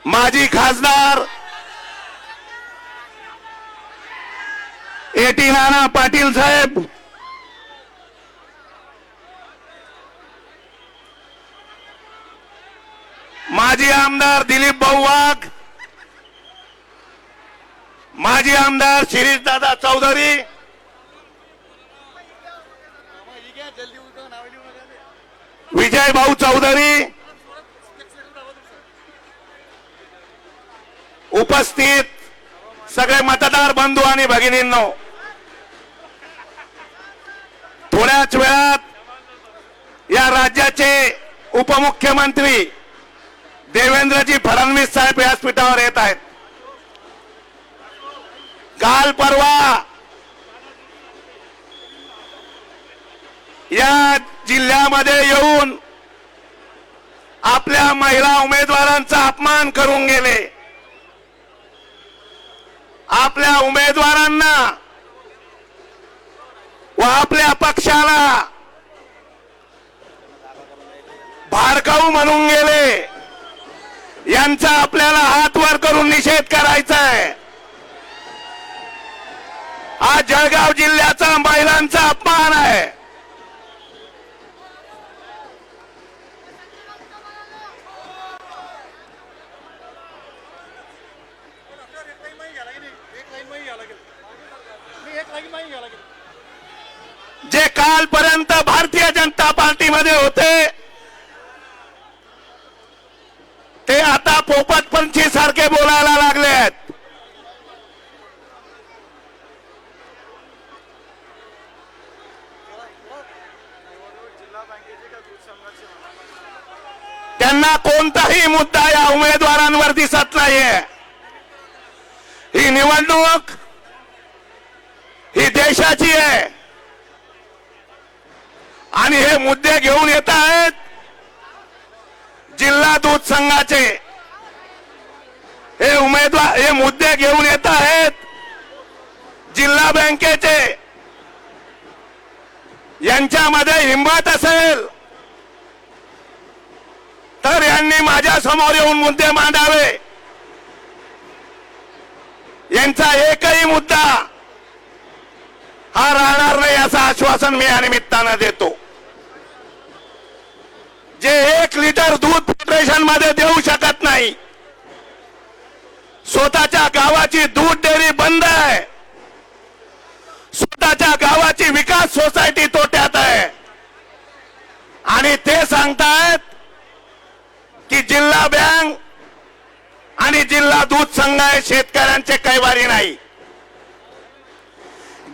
माजी खासदार एटी नाना पाटील साहेब, माजी आमदार दिलीप भाऊ वाघ, माजी आमदार शिरीष दादा चौधरी, विजय भाऊ चौधरी, उपस्थित सगळे मतदार बंधू आणि भगिनींनो, थोड्याच वेळात या राज्याचे उपमुख्यमंत्री देवेंद्रजी फडणवीस साहेब व्यासपीठावर येत आहेत. काल परवा या जिल्ह्यामध्ये येऊन आपल्या महिला उमेदवारांचा अपमान करून गेले. आपल्या उमेदवारांना व आपल्या पक्षाला भाडकाऊ म्हणून गेले. यांचा आपल्याला हात वर करून निषेध करायचा आहे. हा जळगाव जिल्ह्याचा महिलांचा अपमान आहे. जे कालपर्यंत भारतीय जनता पार्टीमध्ये होते ते आता पोपट पंछी सारखे बोलायला लागले आहेत. त्यांना कोणताही मुद्दा या उमेदवारांवर दिसत नाहीये. ही निवडणूक ही देशाची आहे आणि हे मुद्दे घेऊन येत आहेत जिल्हा दूध संघाचे. हे उमेदवार हे मुद्दे घेऊन येत आहेत जिल्हा बँकेचे. यांच्यामध्ये हिंमत असेल तर यांनी माझ्या समोर येऊन मुद्दे मांडावे. यांचा एकही मुद्दा हा राहणार नाही असं आश्वासन मी या निमित्तानं देतो. जे 1 लिटर दूध फेडरेशन मध्ये देऊ शकत नाही, स्वतःच्या गावाची दूध डेअरी बंद आहे, स्वतःच्या गावाची विकास सोसायटी तोट्यात आहे आणि ते सांगतायत की जिल्हा बँक आणि जिल्हा दूध संघ हे शेतकऱ्यांचे कैवारी नाही.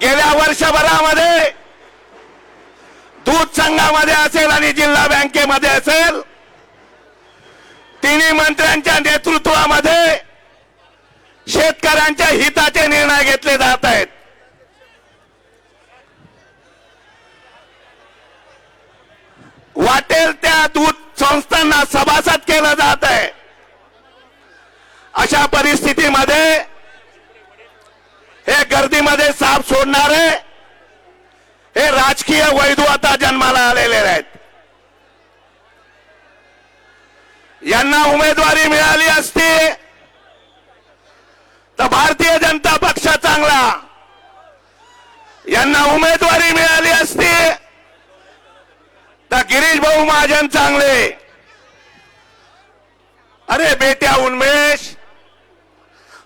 गेल्या वर्षभरामध्ये दूध संघामध्ये असेल आणि जिल्हा बँकेमध्ये असेल, तिन्ही मंत्र्यांच्या नेतृत्वामध्ये शेतकऱ्यांच्या हिताचे निर्णय घेतले जात आहेत. वाटेल त्या दूध संस्थांना सभासद केलं जात आहे. अशा परिस्थितीमध्ये हे गर्दीमध्ये साप सोडणारे हे राजकीय वैधू आता जन्माला आलेले आहेत. यांना उमेदवारी मिळाली असती तर भारतीय जनता पक्ष चांगला, यांना उमेदवारी मिळाली असती तर गिरीश भाऊ महाजन चांगले. अरे बेट्या उन्मेष,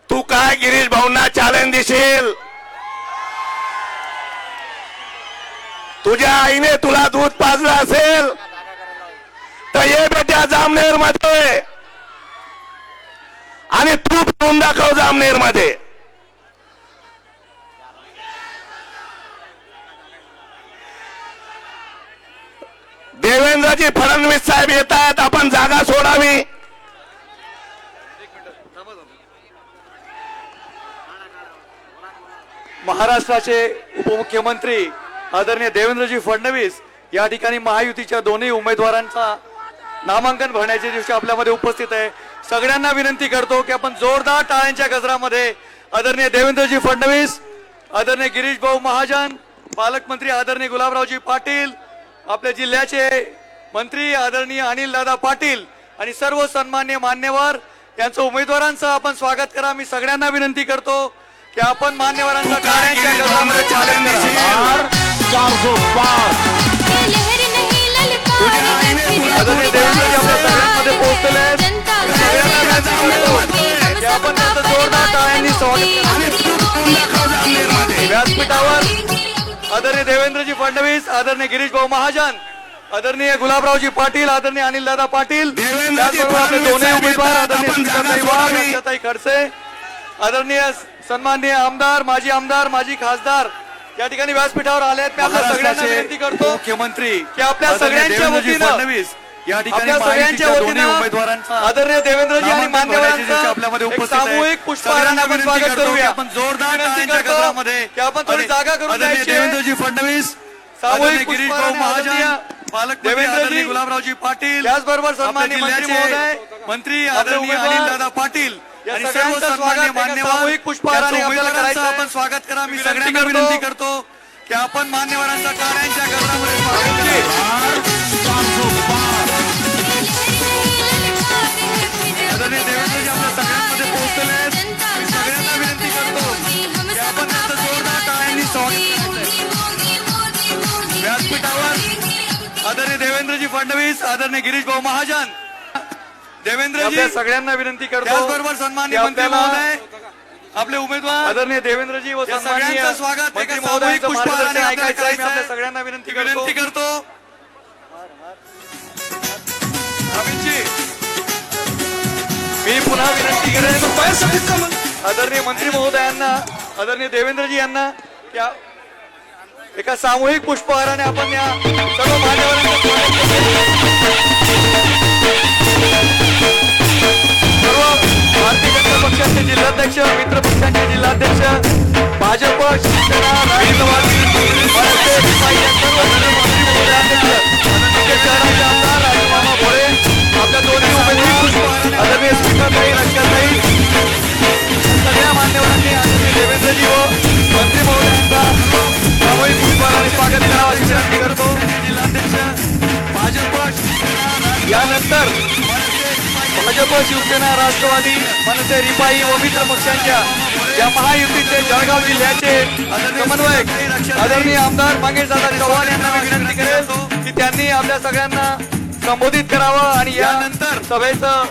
तू काय गिरीश भाऊंना चॅलेंज देशील? तुझ्या आईने तुला दूध पाजलं असेल तर ये बेट्या जामनेर मध्ये आणि तू पिऊन दाखव जामनेर मध्ये. देवेंद्रजी फडणवीस साहेब येत आहेत, आपण जागा सोडावी. महाराष्ट्राचे उपमुख्यमंत्री आदरणीय देवेंद्रजी फडणवीस या ठिकाणी महायुतीच्या दोन्ही उमेदवारांचा नामांकन भरण्याच्या दिवशी आपल्यामध्ये उपस्थित आहे. सगळ्यांना विनंती करतो की आपण जोरदार टाळ्यांच्या गजरामध्ये आदरणीय देवेंद्रजी फडणवीस, आदरणीय गिरीश भाऊ महाजन, पालकमंत्री आदरणीय गुलाबरावजी पाटील, आपल्या जिल्ह्याचे मंत्री आदरणीय अनिल दादा पाटील आणि सर्व सन्मान्य मान्यवर यांचं उमेदवारांचं आपण स्वागत करा. मी सगळ्यांना विनंती करतो की आपण मान्यवरांचा गाड्यांच्या गजरामध्ये स्वागत करा. आदरणीय देवेंद्रजी आपल्या सगळ्यांमध्ये पोहोचलेले आहेत. सगळ्यांना विनंती करतो की आपण त्यांचं जोरदार टाळ्यांनी स्वागत करा. व्यासपीठावर आदरणीय देवेंद्रजी फडणवीस, आदरणीय गिरीश भाऊ महाजन, आदरणीय गुलाबरावजी पाटील, आदरणीय अनिलदादा पाटील, त्याचबरोबर आपले दोन्ही उमेदवार आदरणीय सीताताई वाघ, रक्षाताई खडसे, आदरणीय सन्माननीय आमदार, माजी खासदार या ठिकाणी व्यासपीठावर आले आहेत. मी आपल्या सगळ्यांना विनंती करतो मुख्यमंत्री की आपल्या सगळ्यांच्या वतीनं या ठिकाणी आपल्या सगळ्यांच्या दोन्ही वतीनं उमेदवारांचा आदरणीय देवेंद्रजी आणि नामांकन भरण्याची जी मान्यवरांचं आपल्यामध्ये एक उपस्थित आहे. सामूहिक पुष्पहाराने आपण सगळ्यांना स्वागत विनंती करतो की करूया. आपण जोरदार विनंती टाळ्यांच्या करतो गजरामध्ये की आपण थोडी जागा करून आदरणीय द्यायची आहे. देवेंद्रजी फडणवीस, सामूहिक आदरणीय गिरीश भाऊ पुष्पहाराने महाजन, आदरणीय पालकमंत्री देवेंद्रजी, आदरणीय गुलाबरावजी पाटील, त्याचबरोबर आपल्या सन्माननीय मंत्री जिल्ह्याचे महोदय, मंत्री आपले आदरणीय उमेदवार, अनिलदादा पाटील या आणि सर्व सगळ्यांचं सन्माननीय स्वागत एका मान्यवर सामूहिक पुष्पहाराने यांचं आपल्याला उमेदवारांचं करायचं आहे. आपण स्वागत करा. मी विनंती सगळ्यांना करतो. विनंती करतो की आपण मान्यवरांचा टाळ्यांच्या गजरामध्ये स्वागत करा. आदरणीय देवेंद्रजी आपल्या सगळ्यांमध्ये पोहोचलेले आहेत. मी सगळ्यांना विनंती करतो की आपण त्यांचं जोरदार टाळ्यांनी स्वागत करायचं. व्यासपीठावर आदरणीय देवेंद्रजी फडणवीस, आदरणीय गिरीश भाऊ महाजन, देवेंद्रजी, आपल्या सगळ्यांना विनंती करतो त्याचबरोबर सन्माननीय की मंत्री आपल्याला महोदय, आपले उमेदवार, आदरणीय देवेंद्रजी व या सन्माननीय सगळ्यांचं स्वागत मंत्री एका महोदयांचं सामूहिक मार्गदर्शन पुष्पहाराने ऐकायचं आहे. मी आपल्याला आपल्या सगळ्यांना विनंती करतो. विनंती करतो. अमितजी, मी पुन्हा विनंती करेन आदरणीय मंत्री महोदयांना, आदरणीय देवेंद्रजी यांना की एका सामूहिक पुष्पहाराने आपण या सर्व मान्यवरांचं स्वागत सर्व भारतीय जनता पक्षाचे जिल्हाध्यक्ष, मित्र पक्षांचे जिल्हाध्यक्ष, भाजप, शिवसेना, राष्ट्रवादी, मनसे, रिपाई या सर्व मंत्री महोदयांचे शहराचे आमदार राजमामा भोळे, आपल्या दोन्ही उमेदवार आदरणीय सीताताई, रक्षाताई, सगळ्या मान्यवरांनी आदरणीय देवेंद्रजी व मंत्री महोदयांचा सामूहिक पुष्पहाराने स्वागत करावं अशी विनंती करतो. जिल्हाध्यक्ष, भाजप, यानंतर भाजप, शिवसेना, राष्ट्रवादी, मनसे, रिपाई व मित्र पक्षांच्या या महायुतीचे जळगाव जिल्ह्याचे समन्वयक आदरणीय आमदार मंगेशदादा चव्हाण यांना मी विनंती करेल की त्यांनी आपल्या सगळ्यांना संबोधित करावं आणि यानंतर सभेचं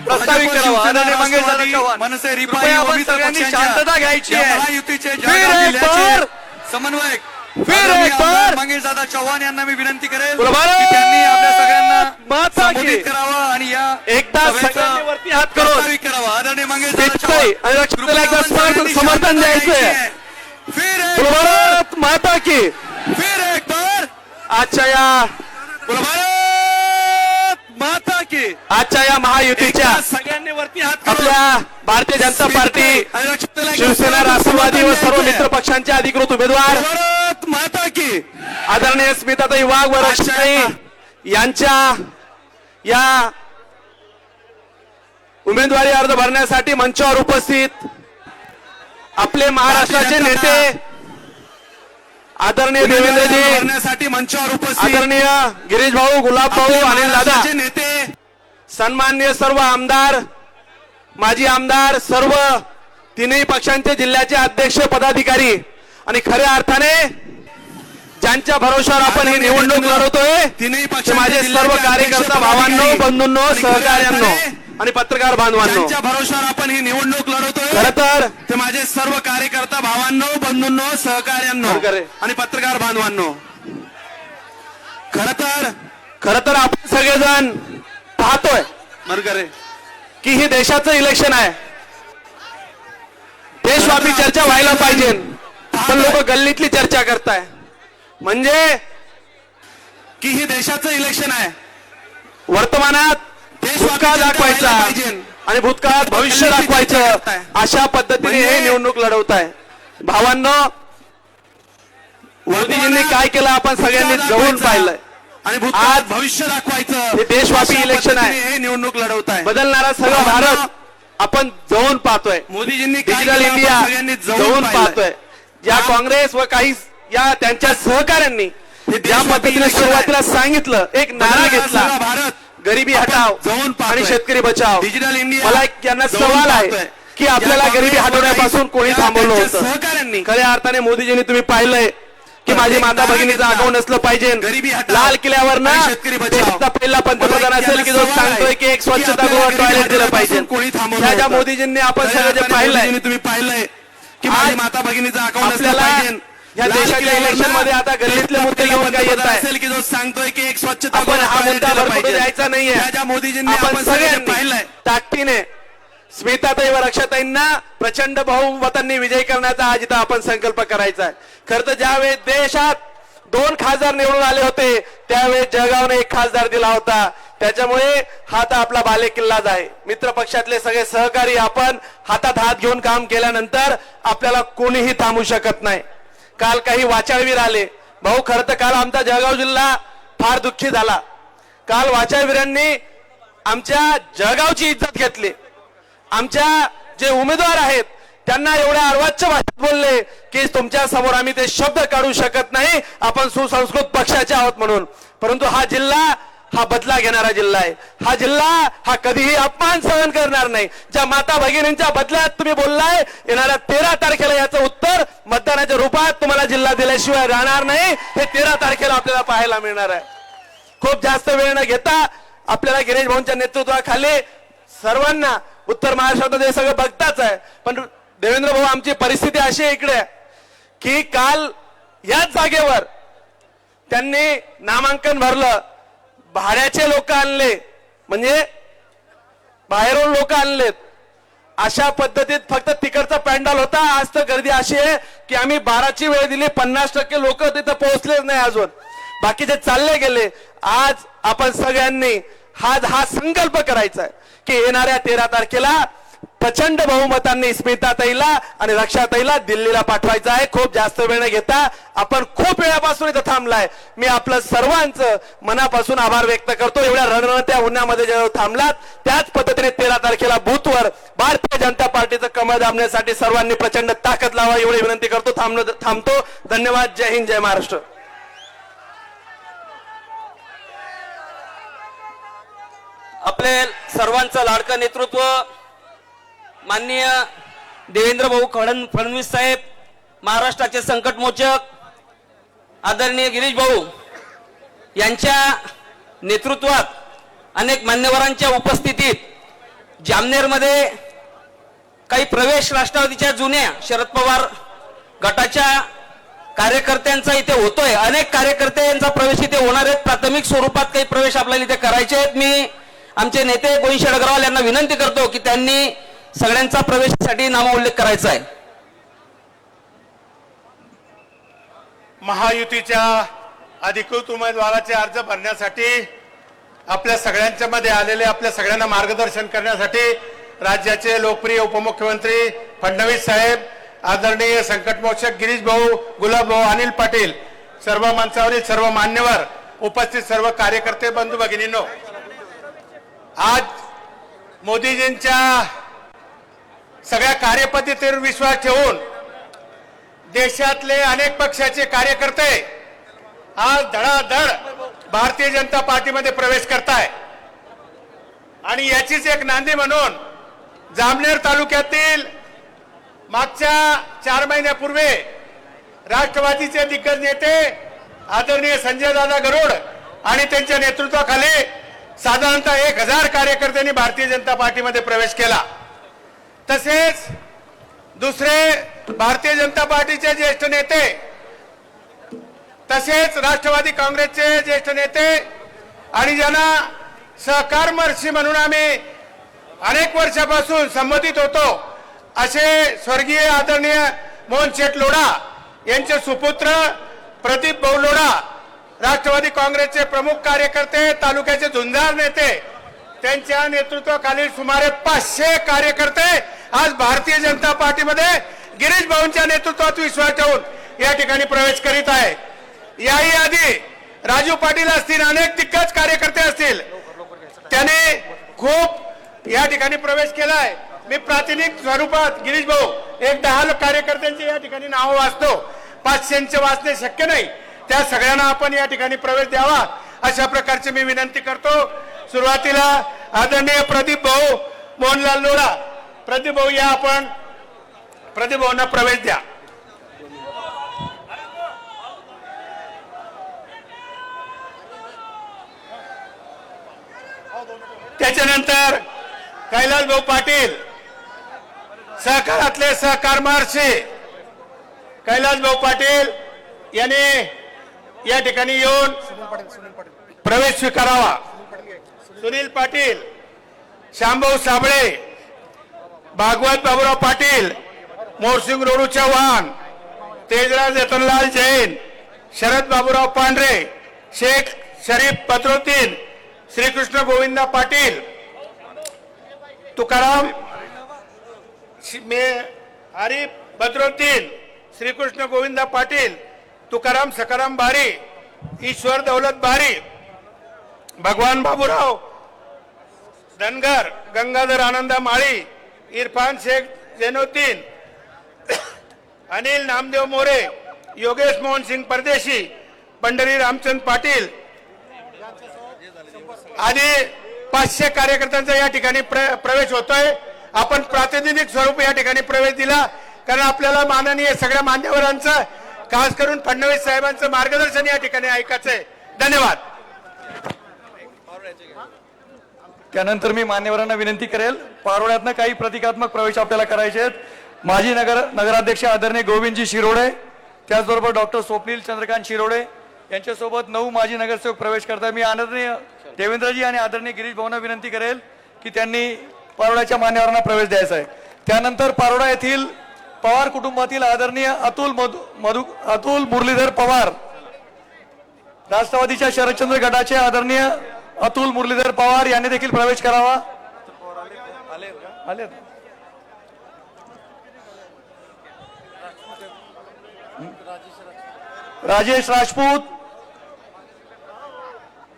प्रस्तावित करावं. आदरणीय मंगेशदादा चव्हाण, मनसे, रिपाई कृपया व आपण मित्र सगळ्यांनी पक्षांच्या शांतता घ्यायची या आहे. महायुतीचे फिर जळगाव एक जिल्ह्याचे बार, समन्वयक फिर आदरणीय एक आमदार बार मंगेशदादा चव्हाण यांना मी विनंती करेल बोलो भारत की त्यांनी आपल्या सगळ्यांना माता की. संबोधित करावं आणि या एकदा सभेचं सगळ्यांनी वरती हात करून प्रस्तावित करावं. आदरणीय मंगेशदादा चित्तई आणि रक्षाताईला एकदा समर्थन द्यायचंय. फिर एक बोलो बार, भारत माता की. फिर एक बार, आजच्या या बोलो भारत माता की. आजच्या या महायुतीच्या सगळ्यांनी वरती हात करून आपल्या भारतीय जनता पार्टी, आणि रक्षाताईला शिवसेना, राष्ट्रवादी व सर्व मित्र पक्षांचे अधिकृत उमेदवार भारत माता की. आदरणीय स्मिताताई वाघ व रक्षाताई यांच्या या उमेदवारी अर्ज भरण्यासाठी मंचावर उपस्थित आपले महाराष्ट्राचे नेते आदरणीय देवेंद्रजी, करण्यासाठी मंचावर उपस्थित आदरणीय गिरीश भाऊ, गुलाब भाऊ, अनिल दादा, महाराष्ट्राचे नेते, सन्माननीय सर्व आमदार, माजी आमदार, सर्व तिन्ही पक्षांचे जिल्ह्याचे अध्यक्ष, पदाधिकारी आणि खऱ्या अर्थाने ज्यांच्या भरोशावर आपण ही निवडणूक लढवतोय तिन्ही ते पक्षांचे माझे सर्व जिल्ह्याचे कार्यकर्ता अध्यक्ष, भावांनो, पदाधिकारी बंधूंनो, आणि खऱ्या सहकार्यांनो अर्थाने आणि पत्रकार बांधवांनो, ज्यांच्या भरोशावर आपण ही निवडणूक लढवतोय खर तर ते माझे सर्व कार्यकर्ता भावांनो, बंधूंनो, सहकार्यांनो बरोबर आहे. आणि पत्रकार बांधवांनो, खर तर आपण सगळेजण पाहतोय बरोबर आहे की हे देशाचं इलेक्शन आहे. देशव्यापी चर्चा व्हायला पाहिजे, पण लोक गल्लीतली चर्चा करताय. म्हणजे की हे देशाचं इलेक्शन आहे. वर्तमानात भूतकाळ दाखवायचा आणि भूतकाळात भविष्य दाखवायचं, अशा पद्धतीने हे निवडणूक लढवत आहे. भावांनो, मोदीजींनी काय केलं आपण सगळ्यांनी जवळून पाहिलंय. आणि आज भूतकाळात भविष्य दाखवायचं हे देशव्यापी अशा इलेक्शन आहे. पद्धतीने हे निवडणूक लढवत आहे. बदलणारा सगळा भारत आपण जवळून पाहतोय. मोदीजींनी काय डिजिटल केलं आपण इंडिया सगळ्यांनी जवळून पाहिलंय. पाहतोय. या काँग्रेस व काही या त्यांच्या सहकाऱ्यांनी ज्या पद्धतीने सुरुवातीला सांगितलं, एक नारा घेतला, गरिबी हटाव जाऊन पाहतोय. आणि शेतकरी बचाव. डिजिटल इंडिया मला एक यांना जाऊन सवाल आहे पाहतोय. की आपल्याला या गरिबी हटवण्यापासून कोणी या थांबवलं त्यांच्या होतं? सहकाऱ्यांनी खऱ्या अर्थाने मोदीजींनी तुम्ही पाहिलंय की माझी प्रत्येक माता भगिनीचं नागरिकाला अकाउंट नसलं पाहिजे. गरिबी हटाव लाल किल्ल्यावर ना आणि शेतकरी बचाव. देशाचा पहिला पंतप्रधान मला एक असेल की जो यांना सवाल सांगतोय आहे की एक की स्वच्छतागृह आपल्याला गरिबी टॉयलेट दिलं पाहिजे. हटवण्यापासून कोणी थांबवलं त्या ज्या होतं? मोदीजींनी आपण खऱ्या सगळं जे अर्थाने पाहिलंय मोदीजींनी तुम्ही पाहिलंय की आज माझी माता भगिनीचं अकाउंट नसलं आपल्याला पाहिजे. या लाल देशाच्या किल्ल्यावर इलेक्शन ना मध्ये आता गल्लीतले मुद्दे घेऊन काय येत आहे? असेल की जो सांगतोय की एक स्वच्छता आपण हा मुद्दा भरपूर द्यायचा नाहीये. ज्या मोदीजींनी आपण आपण सगळ्यांनी सगळ्यांनी पाहिलंय ताकदीने स्मिताताई व रक्षाताईंना प्रचंड बहुमतांनी विजयी करण्याचा आज इथं आपण संकल्प करायचा आहे. खरं तर ज्यावेळेस देशात 2 खासदार निवडून आले होते त्यावेळेस जळगावने 1 खासदार दिला होता. त्याच्यामुळे हा तर आपला बालेकिल्लाच आहे. मित्र पक्षातले सगळे सहकारी आपण हातात हात घेऊन काम केल्यानंतर आपल्याला कोणीही थांबू शकत नाही. काल काही वाचाळवीर आले. भाऊ खरं तर काल आमचा जळगाव जिल्हा फार दुःखी झाला. काल वाचाळवीरांनी आमच्या जळगावची इज्जत घेतली. आमच्या जे उमेदवार आहेत त्यांना एवढ्या अर्वाच्य भाषेत बोलले की तुमच्या समोर आम्ही ते शब्द काढू शकत नाही, आपण सुसंस्कृत पक्षाचे आहोत म्हणून. परंतु हा जिल्हा हा बदला घेणारा जिल्हा आहे. हा जिल्हा हा कधीही अपमान सहन करणार नाही. ज्या माता भगिनींच्या बदल्यात तुम्ही बोललाय येणाऱ्या 13 तारखेला याचं उत्तर मतदानाच्या रूपात तुम्हाला जिल्हा दिल्याशिवाय राहणार नाही. हे 13 तारखेला आपल्याला पाहायला मिळणार आहे. खूप जास्त वेळ न घेता आपल्याला गिरीश भाऊंच्या नेतृत्वाखाली सर्वांना उत्तर महाराष्ट्रात हे सगळं बघताच आहे. पण देवेंद्र भाऊ आमची परिस्थिती अशी आहे इकडे की काल याच जागेवर त्यांनी नामांकन भरलं, भाड्याचे लोक आणले, म्हणजे बाहेरून लोक आणलेत. अशा पद्धतीत फक्त तिकडचा पॅन्डल होता. आज तर गर्दी अशी आहे की आम्ही 12ची वेळ दिली, 50% लोक तिथं पोहोचलेच नाही अजून, बाकीचे चालले गेले. आज आपण सगळ्यांनी हा संकल्प करायचा आहे की येणाऱ्या 13 तारखेला प्रचंड बहुमतांनी स्मिताताईला आणि रक्षाताईला दिल्लीला पाठवायचं आहे. खूप जास्त वेळ न घेता आपण खूप वेळापासून इथं थांबलाय. मी आपलं सर्वांचं मनापासून आभार व्यक्त करतो. एवढ्या रणरणत्या उन्हामध्ये जेव्हा थांबलात त्याच पद्धतीने 13 तारखेला बूथवर भारतीय जनता पार्टीचं कमळ दाबण्यासाठी सर्वांनी प्रचंड ताकद लावा एवढी विनंती करतो. थांबतो. धन्यवाद. जय हिंद, जय महाराष्ट्र. आपले सर्वांचं लाडकं नेतृत्व माननीय देवेंद्र भाऊ फडणवीस साहेब, महाराष्ट्राचे संकटमोचक आदरणीय गिरीश भाऊ यांच्या नेतृत्वात अनेक मान्यवरांच्या उपस्थितीत जामनेरमध्ये काही प्रवेश राष्ट्रवादीच्या जुन्या शरद पवार गटाच्या कार्यकर्त्यांचा इथे होतोय. अनेक कार्यकर्त्यांचा प्रवेश इथे होणार आहेत. प्राथमिक स्वरूपात काही प्रवेश आपल्याला इथे करायचे आहेत. मी आमचे नेते गोविंद शेडगरवाल यांना विनंती करतो की त्यांनी सगळ्यांचा प्रवेशासाठी नामोल्लेख करायचा आहे. महायुतीच्या अधिकृत उमेदवाराचे अर्ज भरण्यासाठी आपल्या सगळ्यांच्या मध्ये आलेले, आपल्या सगळ्यांना मार्गदर्शन करण्यासाठी राज्याचे लोकप्रिय उपमुख्यमंत्री फडणवीस साहेब, आदरणीय संकटमोचक गिरीश भाऊ, गुलाब भाऊ, अनिल पाटील, सर्व मंचावरील सर्व मान्यवर, उपस्थित सर्व कार्यकर्ते बंधू भगिनींनो, आज मोदीजींच्या सगळ्या कार्यपद्धतीवर विश्वास ठेवून देशातले अनेक पक्षाचे कार्यकर्ते आज धडाधड भारतीय जनता पार्टीमध्ये प्रवेश करताय. आणि याचीच एक नांदी म्हणून जामनेर तालुक्यातील मागच्या 4 महिन्यापूर्वी राष्ट्रवादीचे दिग्गज नेते आदरणीय संजय दादा गरुड आणि त्यांच्या नेतृत्वाखाली साधारणतः 1000 कार्यकर्त्यांनी भारतीय जनता पार्टीमध्ये प्रवेश केला. तसेच दुसरे भारतीय जनता पार्टीचे ज्येष्ठ नेते, तसेच राष्ट्रवादी काँग्रेसचे ज्येष्ठ नेते आणि ज्यांना सहकारमर्षी म्हणून आम्ही अनेक वर्षापासून संबोधित होतो असे स्वर्गीय आदरणीय मोहन शेठ लोढा यांचे सुपुत्र प्रदीप भाऊ लोढा, राष्ट्रवादी काँग्रेसचे प्रमुख कार्यकर्ते, तालुक्याचे झुंजार नेते, त्यांच्या नेतृत्वाखाली सुमारे 500 कार्यकर्ते आज भारतीय जनता पार्टीमध्ये गिरीश भाऊंच्या नेतृत्वात विश्वास ठेवून या ठिकाणी प्रवेश करीत आहे. याही आधी राजू पाटील असतील, अनेक दिग्गज कार्यकर्ते असतील, त्याने खूप या ठिकाणी प्रवेश केलाय. मी प्रातिनिधिक स्वरूपात गिरीश भाऊ एक 10 कार्यकर्त्यांचे या ठिकाणी नाव वाचतो. 500चे वाचणे शक्य नाही. त्या सगळ्यांना आपण या ठिकाणी प्रवेश द्यावा अशा प्रकारची मी विनंती करतो. सुरुवातीला आदरणीय प्रदीप भाऊ मोहनलाल लोढा, प्रदीप भाऊ या आपण प्रदीप भाऊंना प्रवेश द्या. त्याच्यानंतर कैलास भाऊ पाटील सहकारातले सहकार महर्षी कैलास भाऊ पाटील यांनी या ठिकाणी येऊन प्रवेश स्वीकारावा. सुनील पाटील, श्यामभाऊ साबळे, भागवत बाबूराव पाटील, मोरसिंग रोडू चव्हाण, तेजराज रतनलाल जैन, शरद बाबूराव पांढरे, शेख शरीफ बद्रुद्दीन, श्रीकृष्ण गोविंदा पाटील, तुकाराम आरिफ बद्रुद्दीन, श्रीकृष्ण गोविंदा पाटील, तुकाराम सकाराम बारी, ईश्वर दौलत बारी, भगवान बाबूराव धनगर, गंगाधर आनंदा माळी, इरफान शेख जैनुद्दीन, अनिल नामदेव मोरे, योगेश मोहन सिंग परदेशी, पंढरी रामचंद पाटील आदी 500 कार्यकर्त्यांचा या ठिकाणी प्रवेश होतोय. आपण प्रातिनिधिक स्वरूप या ठिकाणी प्रवेश दिला कारण आपल्याला माननीय सगळ्या मान्यवरांचं खास करून फडणवीस साहेबांचं मार्गदर्शन या ठिकाणी ऐकायचंय. धन्यवाद. त्यानंतर मी मान्यवरांना विनंती करेल, पारोळ्यातनं काही प्रतिकात्मक प्रवेश आपल्याला करायचे आहेत. माजी नगराध्यक्ष आदरणीय गोविंदजी शिरोडे, त्याचबरोबर डॉक्टर स्वप्नील चंद्रकांत शिरोडे यांच्यासोबत 9 माजी नगरसेवक प्रवेश करतात. मी आदरणीय देवेंद्रजी आणि आदरणीय गिरीश भाऊंना विनंती करेल की त्यांनी पारोळ्याच्या मान्यवरांना प्रवेश द्यायचा आहे. त्यानंतर पारोळा येथील पवार कुटुंबातील आदरणीय अतुल मुरलीधर पवार, राष्ट्रवादीच्या शरदचंद्र गटाचे आदरणीय अतुल मुरलीधर पवार यांनी देखील प्रवेश करावा. आले राजेश राजपूत,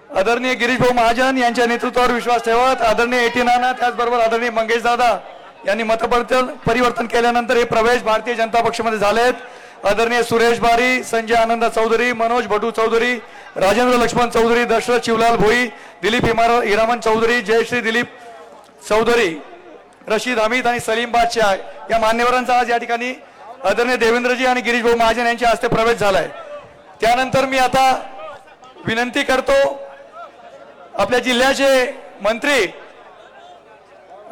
आदरणीय गिरीश भाऊ महाजन यांच्या नेतृत्वावर विश्वास ठेवत आदरणीय एटी नाना, त्याचबरोबर आदरणीय मंगेश दादा यांनी मतपरिवर्तन केल्यानंतर हे प्रवेश भारतीय जनता पक्षामध्ये झालेत. आदरणीय सुरेश बारी, संजय आनंद चौधरी, मनोज भटू चौधरी, राजेंद्र लक्ष्मण चौधरी, दशरथ शिवलाल भोई, दिलीप हिरामन चौधरी, जयश्री दिलीप चौधरी, रशीद हमीद आणि सलीम बादशाह या मान्यवरांचा आज या ठिकाणी आदरणीय देवेंद्रजी आणि गिरीश भाऊ महाजन यांच्या हस्ते प्रवेश झालाय. त्यानंतर मी आता विनंती करतो आपल्या जिल्ह्याचे मंत्री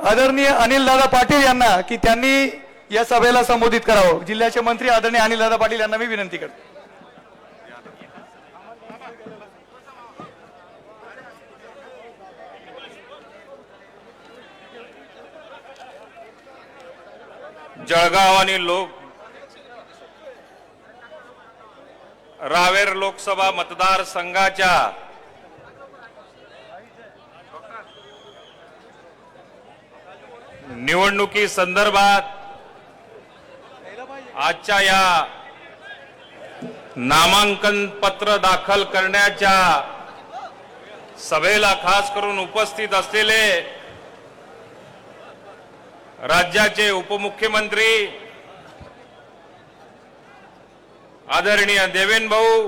आदरणीय अनिलदादा पाटील यांना की त्यांनी या सभेला संबोधित करावं. जिल्ह्याचे मंत्री आदरणीय अनिलदादा पाटील यांना मी विनंती करतो. जळगाव आणि रावेर लोकसभा मतदारसंघाच्या निवडणुकी संदर्भात आजच्या या नामांकन पत्र दाखल करण्याच्या सभेला खास करून उपस्थित असलेले राज्याचे उपमुख्यमंत्री आदरणीय देवेंद्र भाऊ,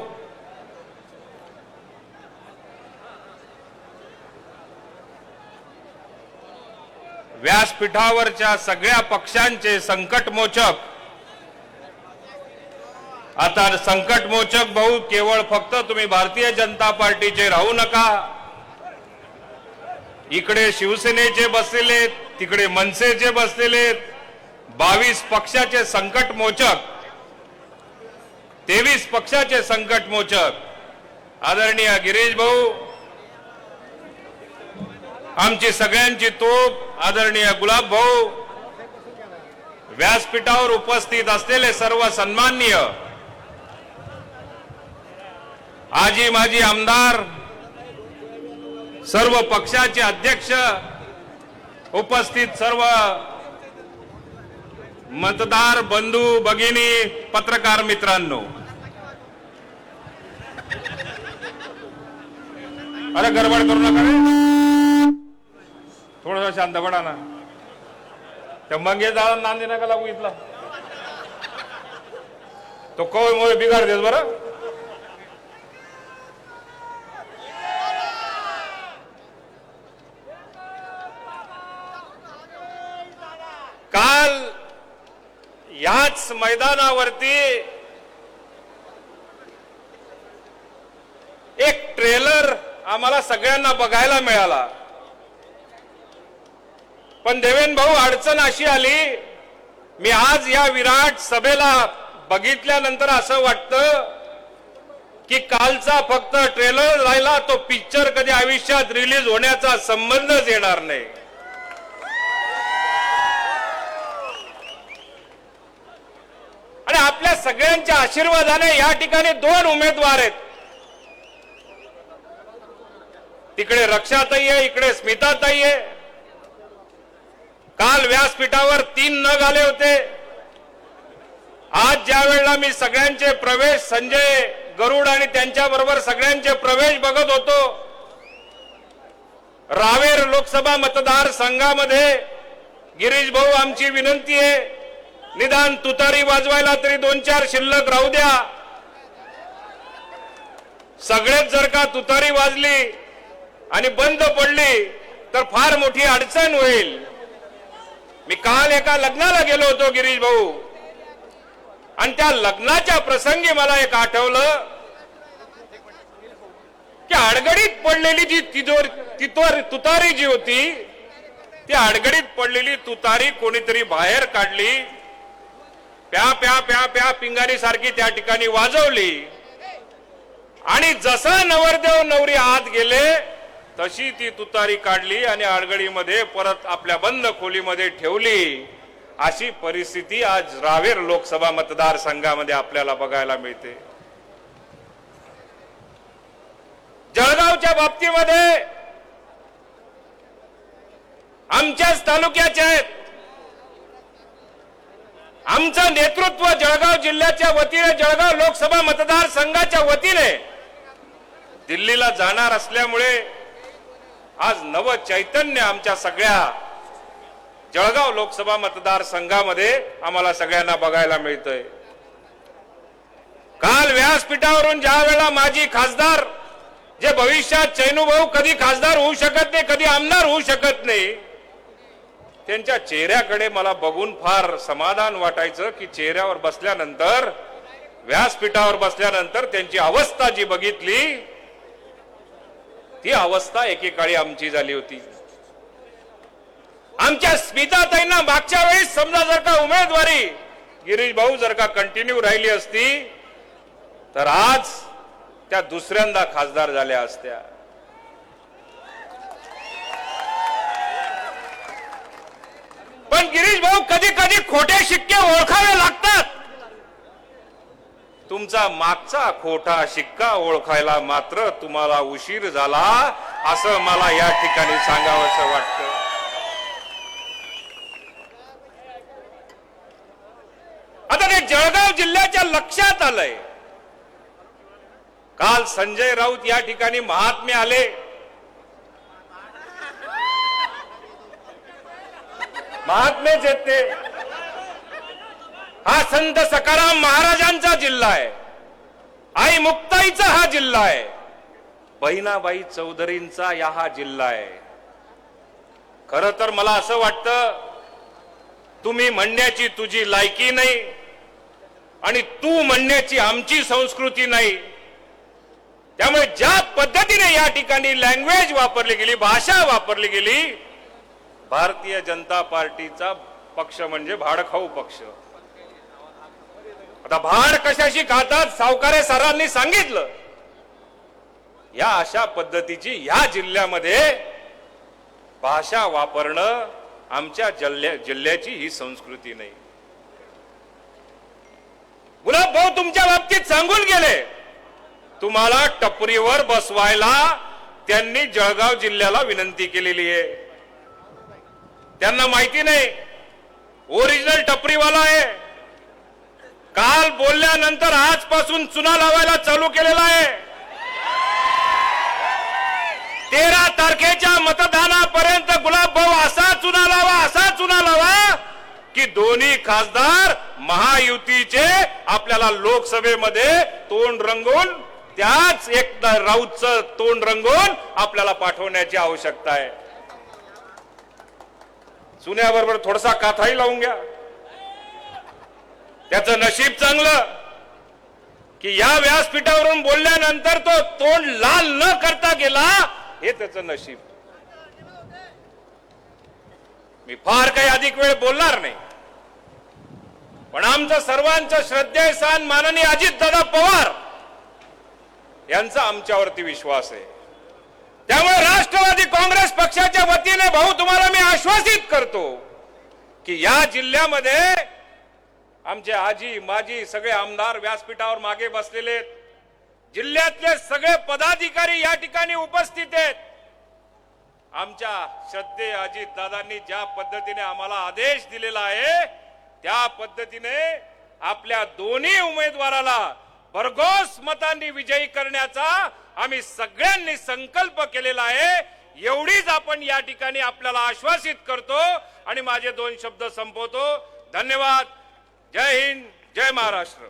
व्यासपीठावरच्या सगळ्या पक्षांचे संकटमोचक, आता संकटमोचक भाऊ केवळ फक्त तुम्ही भारतीय जनता पार्टीचे राहू नका, इकडे शिवसेनेचे बसलेले, तिकडे मनसेचे बसलेले 22 पक्षाचे संकटमोचक, 23 पक्षाचे संकटमोचक आदरणीय गिरीश भाऊ, आमची सगळ्यांची तोप आदरणीय गुलाब भाऊ, व्यासपीठावर उपस्थित असलेले सर्व सन्माननीय आजी माजी आमदार, सर्व पक्षाचे अध्यक्ष, उपस्थित सर्व मतदार बंधू भगिनी, पत्रकार मित्रांनो, अरे गडबड करू नका रे, थोडस शांत पडा ना. त्या मंगेश दादा नांदी नका लागू इथला, तो कवय मोळे बिघाड देस बरं. याच मैदानावरती एक ट्रेलर आम्हाला सगळ्यांना बघायला मिळाला. पण देवेंद्र भाऊ, अडचण अशी आली, मी आज या विराट सभेला बघितल्यानंतर असं वाटतं की कालचा फक्त ट्रेलर राहिला, तो पिक्चर कधी आयुष्यात रिलीज होण्याचा संबंधच येणार नाही. आणि आपल्या सगळ्यांच्या आशीर्वादाने या ठिकाणी 2 उमेदवार आहेत. तिकडे रक्षाताई आहे, इकडे स्मिताताई आहे. काल व्यासपीठावर 3 नग आले होते. आज ज्या वेळेला मी सगळ्यांचे प्रवेश, संजय गरुड आणि त्यांच्या बरोबर सगळ्यांचे प्रवेश बघत होतो, रावेर लोकसभा मतदारसंघामध्ये गिरीश भाऊ, आमची विनंती आहे, निदान तुतारी वाजवायला तरी 2-4 शिल्लक राहू द्या. सगळेच जर का तुतारी वाजली आणि बंद पडली तर फार मोठी अडचण होईल. मी काल एका लग्नाला गेलो होतो गिरीश भाऊ, आणि त्या लग्नाच्या प्रसंगी मला एक आठवलं की अडगडीत पडलेली जी तुतारी जी होती, ती अडगडीत पडलेली तुतारी कोणीतरी बाहेर काढली, प्या प्या प्या प्या पिंगारी सारखी त्या ठिकाणी वाजवली, आणि जसा नवरदेव नवरी आत गेले तशी ती तुतारी काढली आणि आडगडीमध्ये परत आपल्या बंद खोलीमध्ये ठेवली. अशी परिस्थिती आज रावेर लोकसभा मतदारसंघामध्ये आपल्याला बघायला मिळते. जळगावच्या बाबतीमध्ये आमच्याच तालुक्याचे आहेत. आमचं नेतृत्व जळगाव जिल्ह्याच्या वतीने, जळगाव लोकसभा मतदारसंघाच्या वतीने दिल्लीला जाणार असल्यामुळे आज नव चैतन्य आमच्या सगळ्या जळगाव लोकसभा मतदारसंघामध्ये आम्हाला सगळ्यांना बघायला मिळतंय. काल व्यासपीठावरून ज्या वेळेला माजी खासदार, जे भविष्यात चैनूभाऊ कधी खासदार होऊ शकत नाही, कधी आमदार होऊ शकत नाही, त्यांच्या चेहऱ्याकडे मला बघून फार समाधान वाटायचं की चेहऱ्यावर बसल्यानंतर, व्यासपीठावर बसल्यानंतर त्यांची अवस्था जी बघितली, ती अवस्था एकेकाळी आमची झाली होती. आमच्या स्मिताताईंना मागच्या वेळेस समजा जर का उमेदवारी गिरीश भाऊ जर का कंटिन्यू राहिली असती तर आज त्या दुसऱ्यांदा खासदार झाल्या असत्या. पण गिरीश भाऊ, कधी कधी खोटे शिक्के ओळखावे लागतात. तुमचा मागचा खोटा शिक्का ओळखायला मात्र तुम्हाला उशीर झाला, असं मला या ठिकाणी सांगावंसं वाटतं. आता ते जळगाव जिल्ह्याच्या लक्षात आलंय. काल संजय राऊत या ठिकाणी महात्मे आले. महात्मेच आहेत ते. हा संत सखाराम महाराजांचा जिल्हा आहे, आई मुक्ताईचा हा जिल्हा आहे, बहिणाबाई चौधरींचा हा जिल्हा आहे. खरं तर मला असं वाटतं, तुम्ही म्हणण्याची तुझी लायकी नाही आणि तू म्हणण्याची आमची संस्कृती नाही. त्यामुळे ज्या पद्धतीने या ठिकाणी लँग्वेज वापरली गेली, भाषा वापरली गेली, भारतीय जनता पार्टीचा पक्ष म्हणजे भाडखाऊ पक्ष. आता भाड कशाशी खातात, सावकारे सरांनी सांगितलं. या अशा पद्धतीची या जिल्ह्यामध्ये भाषा वापरणं आमच्या जिल्ह्याची ही संस्कृती नाही. गुलाब भाऊ तुमच्या बाबतीत सांगून गेले, तुम्हाला टपरीवर बसवायला त्यांनी जळगाव जिल्ह्याला विनंती केलेली आहे. त्यांना माहिती नाही ओरिजिनल टपरीवाला आहे. काल बोलल्यानंतर आजपासून चुना लावायला चालू केलेला आहे. 13 तारखेच्या मतदानापर्यंत गुलाब भाऊ असा चुना लावा की दोन्ही खासदार महायुतीचे आपल्याला लोकसभेमध्ये तोंड रंगवून, त्याच एक राऊतचं तोंड रंगवून आपल्याला पाठवण्याची आवश्यकता आहे. चुन्याबरोबर थोडासा काथाही लावून घ्या. त्याचं नशीब चांगलं की या व्यासपीठावरून बोलल्यानंतर तो तोंड लाल न करता गेला, हे त्याचं नशीब. मी फार काही अधिक वेळ बोलणार नाही, पण आमचं सर्वांचं श्रद्धेस्थान माननीय अजितदादा पवार यांचा आमच्यावरती विश्वास आहे. त्यामुळे राष्ट्रवादी काँग्रेस पक्षाच्या वतीने भाऊ तुम्हाला मी आश्वासित करतो की या जिल्ह्यामध्ये आमचे आजी माजी सगळे आमदार व्यासपीठावर मागे बसलेले आहेत. जिल्ह्यातले सगळे पदाधिकारी या ठिकाणी उपस्थित आहेत. आमच्या श्रद्धेय अजित दादांनी ज्या पद्धतीने आम्हाला आदेश दिलेला आहे त्या पद्धतीने आपल्या दोन्ही उमेदवाराला भरघोस मतांनी विजयी करण्याचा आम्ही सगळ्यांनी संकल्प केलेला आहे. एवढीच आपण या ठिकाणी आपल्याला आश्वासित करतो आणि माझे 2 शब्द संपवतो. धन्यवाद. जय हिंद, जय महाराष्ट्र.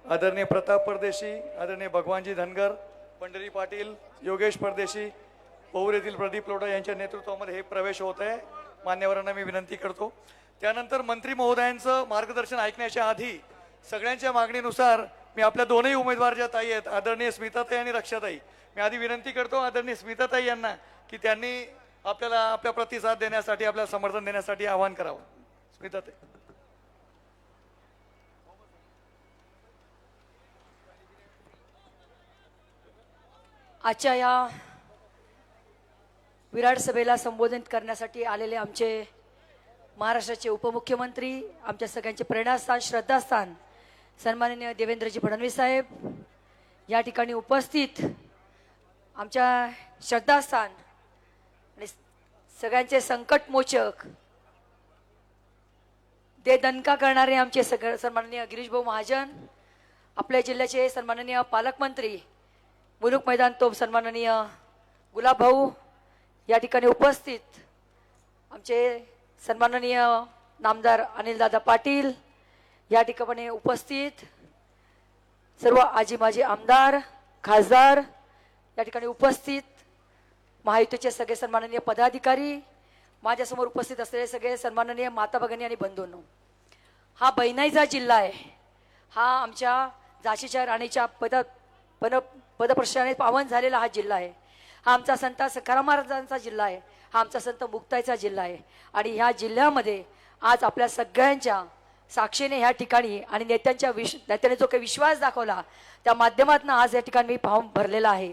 आदरणीय प्रताप परदेशी, आदरणीय भगवानजी धनगर, पंढरी पाटील, योगेश परदेशी, पौर येथील प्रदीप लोढा यांच्या नेतृत्वामध्ये हे प्रवेश होत आहे. मान्यवरांना मी विनंती करतो. त्यानंतर मंत्री महोदयांचं मार्गदर्शन ऐकण्याच्या आधी सगळ्यांच्या मागणीनुसार मी आपल्या दोनही उमेदवार ज्या ताई आहेत, आदरणीय स्मिताताई आणि रक्षाताई, मी आधी विनंती करतो आदरणीय स्मिताताई यांना की त्यांनी आपल्याला आपल्या प्रतिसाद देण्यासाठी, आपल्याला समर्थन देण्यासाठी आवाहन करावं. स्मिताताई. आजच्या या विराट सभेला संबोधित करण्यासाठी आलेले आमचे महाराष्ट्राचे उपमुख्यमंत्री, आमच्या सगळ्यांचे प्रेरणास्थान, श्रद्धास्थान सन्माननीय देवेंद्रजी फडणवीस साहेब, या ठिकाणी उपस्थित आमच्या श्रद्धास्थान आणि सगळ्यांचे संकटमोचक, दे दणका करणारे आमचे सन्माननीय गिरीश भाऊ महाजन, आपल्या जिल्ह्याचे सन्माननीय पालकमंत्री मुलुक मैदान तोप सन्माननीय गुलाब भाऊ, या ठिकाणी उपस्थित आमचे सन्माननीय नामदार अनिलदादा पाटील, या ठिकाणी उपस्थित सर्व आजी माजी आमदार, खासदार, या ठिकाणी उपस्थित महायुतीचे सगळे सन्माननीय पदाधिकारी, माझ्यासमोर उपस्थित असलेले सगळे सन्माननीय माता भगिनी आणि बंधूंनो, हा बहिणाईचा जिल्हा आहे. हा आमच्या झाशीच्या राणीच्या पदप्रश्नाने पावन झालेला हा जिल्हा आहे. हा आमचा संत सखाराम महाराजांचा जिल्हा आहे. हा आमचा संत मुक्ताईचा जिल्हा आहे. आणि ह्या जिल्ह्यामध्ये आज आपल्या सगळ्यांच्या साक्षीने ह्या ठिकाणी आणि नेत्याने जो काही विश्वास दाखवला त्या माध्यमातून आज या ठिकाणी मी फॉर्म भरलेला आहे,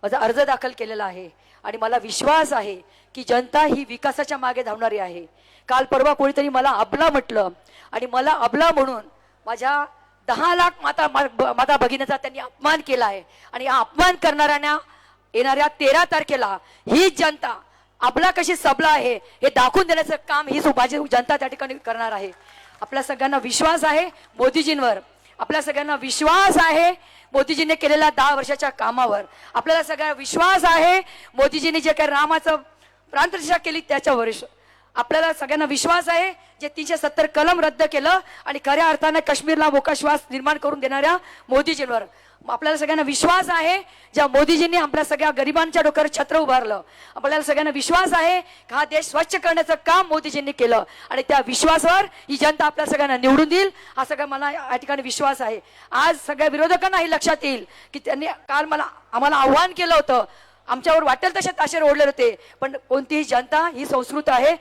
माझा अर्ज दाखल केलेला आहे. आणि मला विश्वास आहे की जनता ही विकासाच्या मागे धावणारी आहे. काल परवा कोणीतरी मला अबला म्हटलं आणि मला अबला म्हणून माझ्या 10 लाख माता भगिनीचा त्यांनी अपमान केला आहे. आणि हा अपमान करणाऱ्यांना येणाऱ्या 13 तारखेला ही जनता आपला कशी सबला आहे हे दाखवून देण्याचं काम ही माझी जनता त्या ठिकाणी करणार आहे. आपल्या सगळ्यांना विश्वास आहे मोदीजींवर, आपल्या सगळ्यांना विश्वास आहे मोदीजींनी केलेल्या 10 वर्षाच्या कामावर, आपल्याला सगळ्यांना विश्वास आहे मोदीजींनी जे काही रामाचं प्राणप्रतिष्ठा केली त्याच्यावर, आपल्याला सगळ्यांना विश्वास आहे जे 370 कलम रद्द केलं आणि खऱ्या अर्थाने काश्मीरला मोका श्वास निर्माण करून देणाऱ्या मोदीजींवर आपल्याला सगळ्यांना विश्वास आहे. ज्या मोदीजींनी आपल्या सगळ्या गरिबांच्या डोक्यावर छत्र उभारलं, आपल्याला सगळ्यांना विश्वास आहे की हा देश स्वच्छ करण्याचं काम मोदीजींनी केलं आणि त्या विश्वासावर ही जनता आपल्या सगळ्यांना निवडून देईल हा सगळा मला या ठिकाणी विश्वास आहे. आज सगळ्या विरोधकांना हे लक्षात येईल की त्यांनी काल आम्हाला आव्हान केलं होतं, आमच्यावर वाटेल तसे ताशे ओढले होते, पण कोणतीही जनता ही संस्कृत आहे.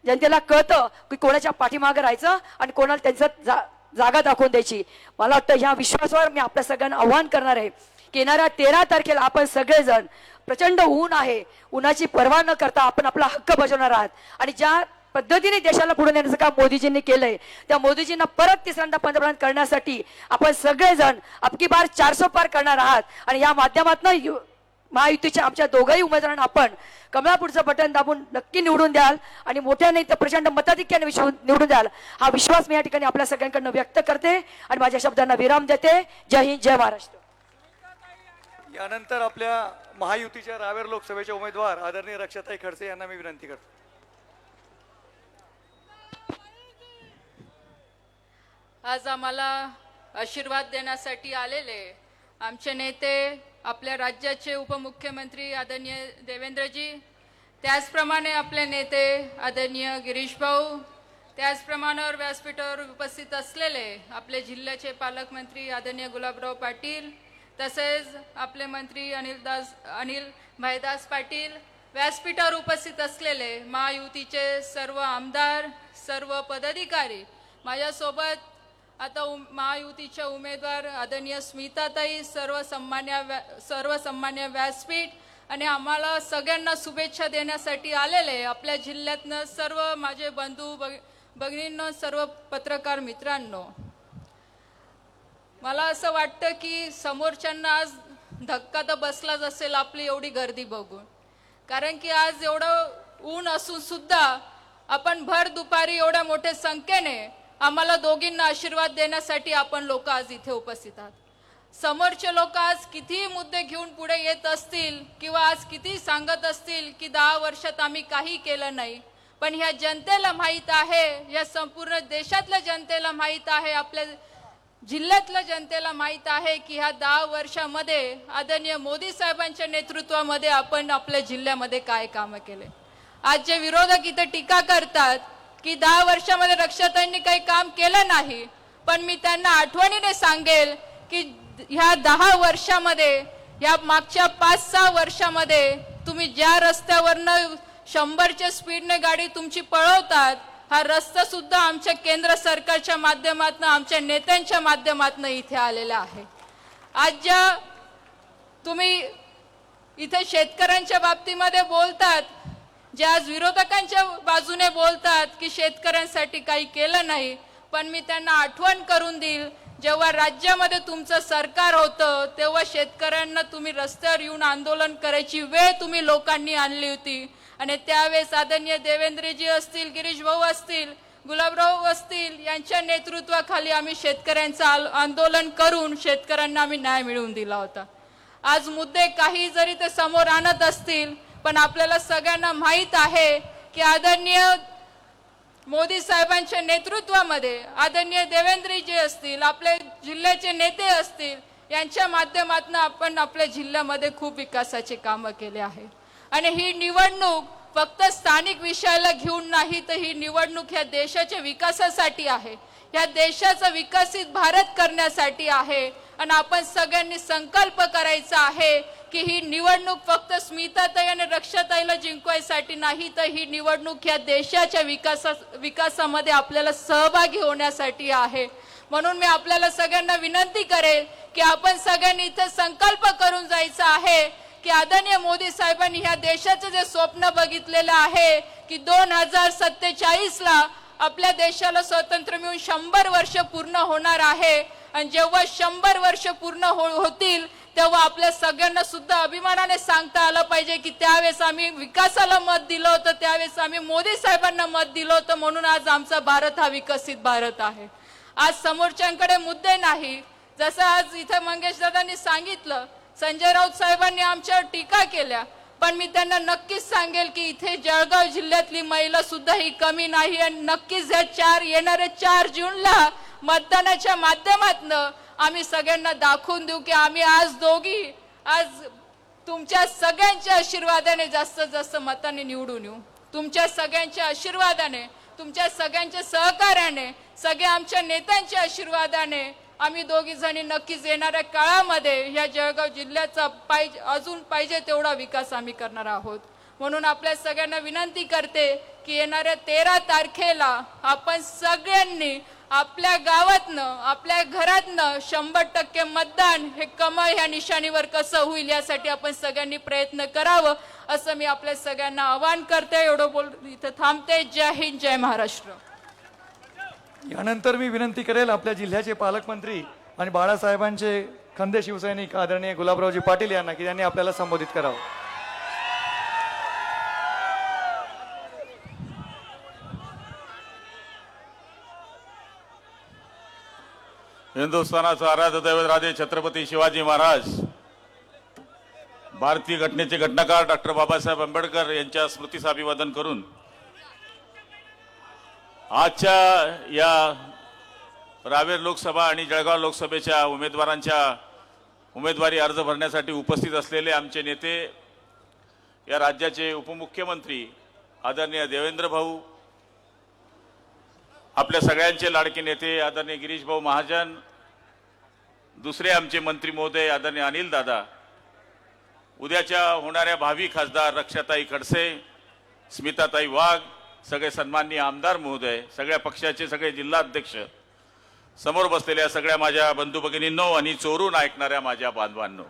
जनतेला कळतं की कोणाच्या पाठीमागे राहायचं आणि कोणाला त्यांचं जागा दाखवून द्यायची. मला वाटतं ह्या विश्वासावर मी आपल्या सगळ्यांना आव्हान करणार आहे की येणाऱ्या 13 तारखेला आपण सगळेजण, प्रचंड ऊन आहे, उन्हाची पर्वा न करता आपण आपला हक्क बजावणार आहात. आणि ज्या पद्धतीने देशाला पुढे नेण्याचं काम मोदीजींनी केलंय त्या मोदीजींना परत तिसऱ्यांदा पंतप्रधान करण्यासाठी आपण सगळेजण अबकी बार 400 पार करणार आहात. आणि या माध्यमातून महायुतीच्या आमच्या दोघंही उमेदवारांना आपण कमळापूरचं बटन दाबून नक्की निवडून द्याल आणि मोठ्या नाही तर प्रचंड मताधिक्याने निवडून द्याल हा विश्वास मी या ठिकाणी आपल्या सगळ्यांकडनं व्यक्त करते आणि माझ्या शब्दांना विराम देते. जय हिंद, जय महाराष्ट्र. यानंतर आपल्या महायुतीच्या रावेर लोकसभेचे उमेदवार आदरणीय रक्षाताई खडसे यांना मी विनंती करतो. आज आम्हाला आशीर्वाद देण्यासाठी आलेले आमचे नेते, आपल्या राज्याचे उपमुख्यमंत्री आदरणीय देवेंद्रजी, त्याचप्रमाणे आपले नेते आदरणीय गिरीश भाऊ, त्याचप्रमाणे व्यासपीठावर उपस्थित असलेले आपले जिल्ह्याचे पालकमंत्री आदरणीय गुलाबराव पाटील, तसेच आपले मंत्री अनिल भाईदास पाटील, व्यासपीठावर उपस्थित असलेले महायुतीचे सर्व आमदार, सर्व पदाधिकारी, माझ्यासोबत आता महायुतीच्या उमेदवार आदरणीय स्मिताताई, सर्व सन्मान्य व्यासपीठ आणि आम्हाला सगळ्यांना शुभेच्छा देण्यासाठी आलेले आपल्या जिल्ह्यातनं सर्व माझे बंधू भगिनींनो, सर्व पत्रकार मित्रांनो, मला असं वाटतं की समोरच्यांना आज धक्का तर बसलाच असेल आपली एवढी गर्दी बघून. कारण की आज एवढं ऊन असून सुद्धा आपण भर दुपारी एवढ्या मोठ्या संख्येने आम्हाला दोघींना आशीर्वाद देण्यासाठी आपण लोक आज इथे उपस्थित आहात. समोरचे लोक आज किती मुद्दे घेऊन पुढे येत असतील किंवा आज किती सांगत असतील की 10 वर्षात आम्ही काही केलं नाही, पण ह्या जनतेला माहीत आहे, या संपूर्ण देशातल्या जनतेला माहीत आहे, आपल्या जिल्ह्यातल्या जनतेला माहीत आहे की ह्या 10 वर्षामध्ये आदरणीय मोदी साहेबांच्या नेतृत्वामध्ये आपण आपल्या जिल्ह्यामध्ये काय कामं केले. आज जे विरोधक इथे टीका करतात की 10 वर्षामध्ये रक्षाताईंनी काही काम केलं नाही, पण मी त्यांना आठवणीने सांगेल की ह्या 10 वर्षामध्ये, या मागच्या 5-6 वर्षामध्ये तुम्ही ज्या रस्त्यावरनं 100च्या स्पीडने गाडी तुमची पळवतात, हा रस्ता सुद्धा आमच्या केंद्र सरकारच्या माध्यमातून, आमच्या नेत्यांच्या माध्यमातून इथे आलेला आहे. आज ज्या तुम्ही इथे शेतकऱ्यांच्या बाबतीमध्ये बोलतात, जे आज विरोधकांच्या बाजूने बोलतात की शेतकऱ्यांसाठी काही केलं नाही, पण मी त्यांना आठवण करून देईल, जेव्हा राज्यामध्ये तुमचं सरकार होतं तेव्हा शेतकऱ्यांना तुम्ही रस्त्यावर येऊन आंदोलन करायची वेळ तुम्ही लोकांनी आणली होती. आणि त्यावेळेस आदरणीय देवेंद्रजी असतील, गिरीश भाऊ असतील, गुलाबराव असतील, यांच्या नेतृत्वाखाली आम्ही शेतकऱ्यांचं आंदोलन करून शेतकऱ्यांना आम्ही न्याय मिळवून दिला होता. आज मुद्दे काही जरी ते समोर आणत असतील, पण आपल्याला सगळ्यांना माहीत आहे की आदरणीय मोदी साहेबांच्या नेतृत्वामध्ये आदरणीय देवेंद्रजी असतील, आपले जिल्ह्याचे नेते असतील, यांच्या माध्यमातून आपण आपल्या जिल्ह्यामध्ये खूप विकासाचे कामं केले आहे. आणि ही निवडणूक फक्त स्थानिक विषयाला घेऊन नाही, तर ही निवडणूक ह्या देशाच्या विकासासाठी आहे, ह्या देशाचा विकसित भारत करण्यासाठी आहे. आणि आपण सगळ्यांनी संकल्प करायचा आहे की ही निवडणूक फक्त स्मिताताई आणि रक्षाताईला जिंकवायसाठी नाही, तर ही निवडणूक ह्या देशाच्या विकासामध्ये आपल्याला सहभागी होण्यासाठी आहे. म्हणून मी आपल्याला सगळ्यांना विनंती करेल की आपण सगळ्यांनी इथे संकल्प करून जायचा आहे की आदरणीय मोदी साहेबांनी ह्या देशाचं जे स्वप्न बघितलेलं आहे की 2047ला आपल्या देशाला स्वातंत्र्य मिळून 100 वर्ष पूर्ण होणार आहे. आणि जेव्हा 100 वर्ष पूर्ण होतील तेव्हा आपल्या सगळ्यांना सुद्धा अभिमानाने सांगता आलं पाहिजे की त्यावेळेस आम्ही विकासाला मत दिलं होतं, त्यावेळेस आम्ही मोदी साहेबांना मत दिलं होतं, म्हणून आज आमचा भारत हा विकसित भारत आहे. आज समोरच्यांकडे मुद्दे नाही, जसं आज इथे मंगेश दादांनी सांगितलं, संजय राऊत साहेबांनी आमच्यावर टीका केल्या, पण मी त्यांना नक्कीच सांगेल की इथे जळगाव जिल्ह्यातली महिला सुद्धा ही कमी नाही. आणि नक्कीच येणाऱ्या 4 जूनला मतदानाच्या माध्यमातून आम्ही सगळ्यांना दाखवून देऊ की आम्ही आज दोघी आज तुमच्या सगळ्यांच्या आशीर्वादाने जास्तीत जास्त मताने निवडून येऊ. तुमच्या सगळ्यांच्या आशीर्वादाने, तुमच्या सगळ्यांच्या सहकार्याने, सगळ्या आमच्या नेत्यांच्या आशीर्वादाने आम्ही दोघी जणी नक्कीच येणाऱ्या काळामध्ये या जळगाव जिल्ह्याचा अजून पाहिजे तेवढा विकास आम्ही करणार आहोत. म्हणून आपल्या सगळ्यांना विनंती करते की येणाऱ्या 13 तारखेला आपण सगळ्यांनी आपल्या गावातनं, आपल्या घरातनं 100% मतदान हे कमळ ह्या निशाणीवर कसं होईल यासाठी आपण सगळ्यांनी प्रयत्न करावं, असं मी आपल्या सगळ्यांना आवाहन करते. एवढं बोल इथं थांबते. जय हिंद, जय महाराष्ट्र. यानंतर मी विनंती करेल आपल्या जिल्ह्याचे पालकमंत्री आणि बाळासाहेबांचे खंदे शिवसैनिक आदरणीय गुलाबरावजी पाटील यांना की त्यांनी आपल्याला संबोधित करावं. हिंदुस्थानाचा आराध्य दैवत राजे छत्रपती शिवाजी महाराज, भारतीय घटनेचे घटनाकार डॉक्टर बाबासाहेब आंबेडकर यांच्या स्मृतीस अभिवादन करून आजच्या या रावेर लोकसभा आणि जळगाव लोकसभेच्या उमेदवारांच्या उमेदवारी अर्ज भरण्यासाठी उपस्थित असलेले आमचे नेते या राज्याचे उपमुख्यमंत्री आदरणीय देवेंद्र भाऊ, आपल्या सगळ्यांचे लाडके नेते आदरणीय गिरीश भाऊ महाजन, दुसरे आमचे मंत्री महोदय आदरणीय अनिल दादा, उद्याच्या होणाऱ्या भावी खासदार रक्षाताई खडसे, स्मिताताई वाघ, सगळे सन्माननीय आमदार महोदय, सगळ्या पक्षाचे सगळे जिल्हाध्यक्ष, समोर बसलेल्या सगळ्या माझ्या बंधू भगिनींनो आणि चोरून ऐकणाऱ्या माझ्या बांधवांनो,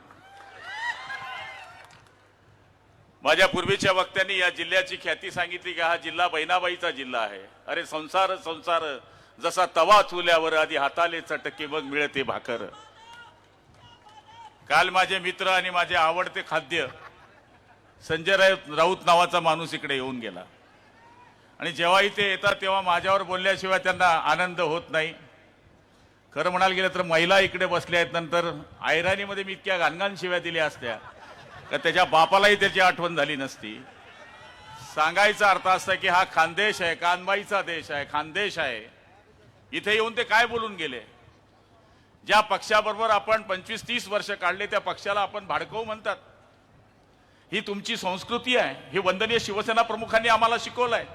माझ्या पूर्वीच्या वक्त्यांनी या जिल्ह्याची ख्याती सांगितली की हा जिल्हा बहिणाबाईचा जिल्हा आहे. अरे संसार संसार जसा तवा चुल्यावर आधी हाताले चटके मग मिळते भाकर. काल माझे मित्र आणि माझे आवडते खाद्य संजय राऊत नावाचा माणूस इकडे येऊन गेला आणि जेव्हा इथे येतात तेव्हा माझ्यावर बोलल्याशिवाय त्यांना आनंद होत नाही. खरं म्हणायला गेलं तर महिला इकडे बसल्या आहेत. नंतर ऐराणीमध्ये मी इतक्या घाणघाण शिव्या दिल्या असत्या का त्याच्या बापालाही त्याची आठवण झाली नसती. सांगायचा अर्थ असा की हा खानदेश आहे, कानबाईचा देश आहे, खानदेश आहे. इथे येऊन ते काय बोलून गेले? ज्या पक्षाबरोबर आपण 25-30 वर्ष काढले त्या पक्षाला आपण भाडकवू म्हणतात. ही तुमची संस्कृती आहे. हे वंदनीय शिवसेना प्रमुखांनी आम्हाला शिकवलंय.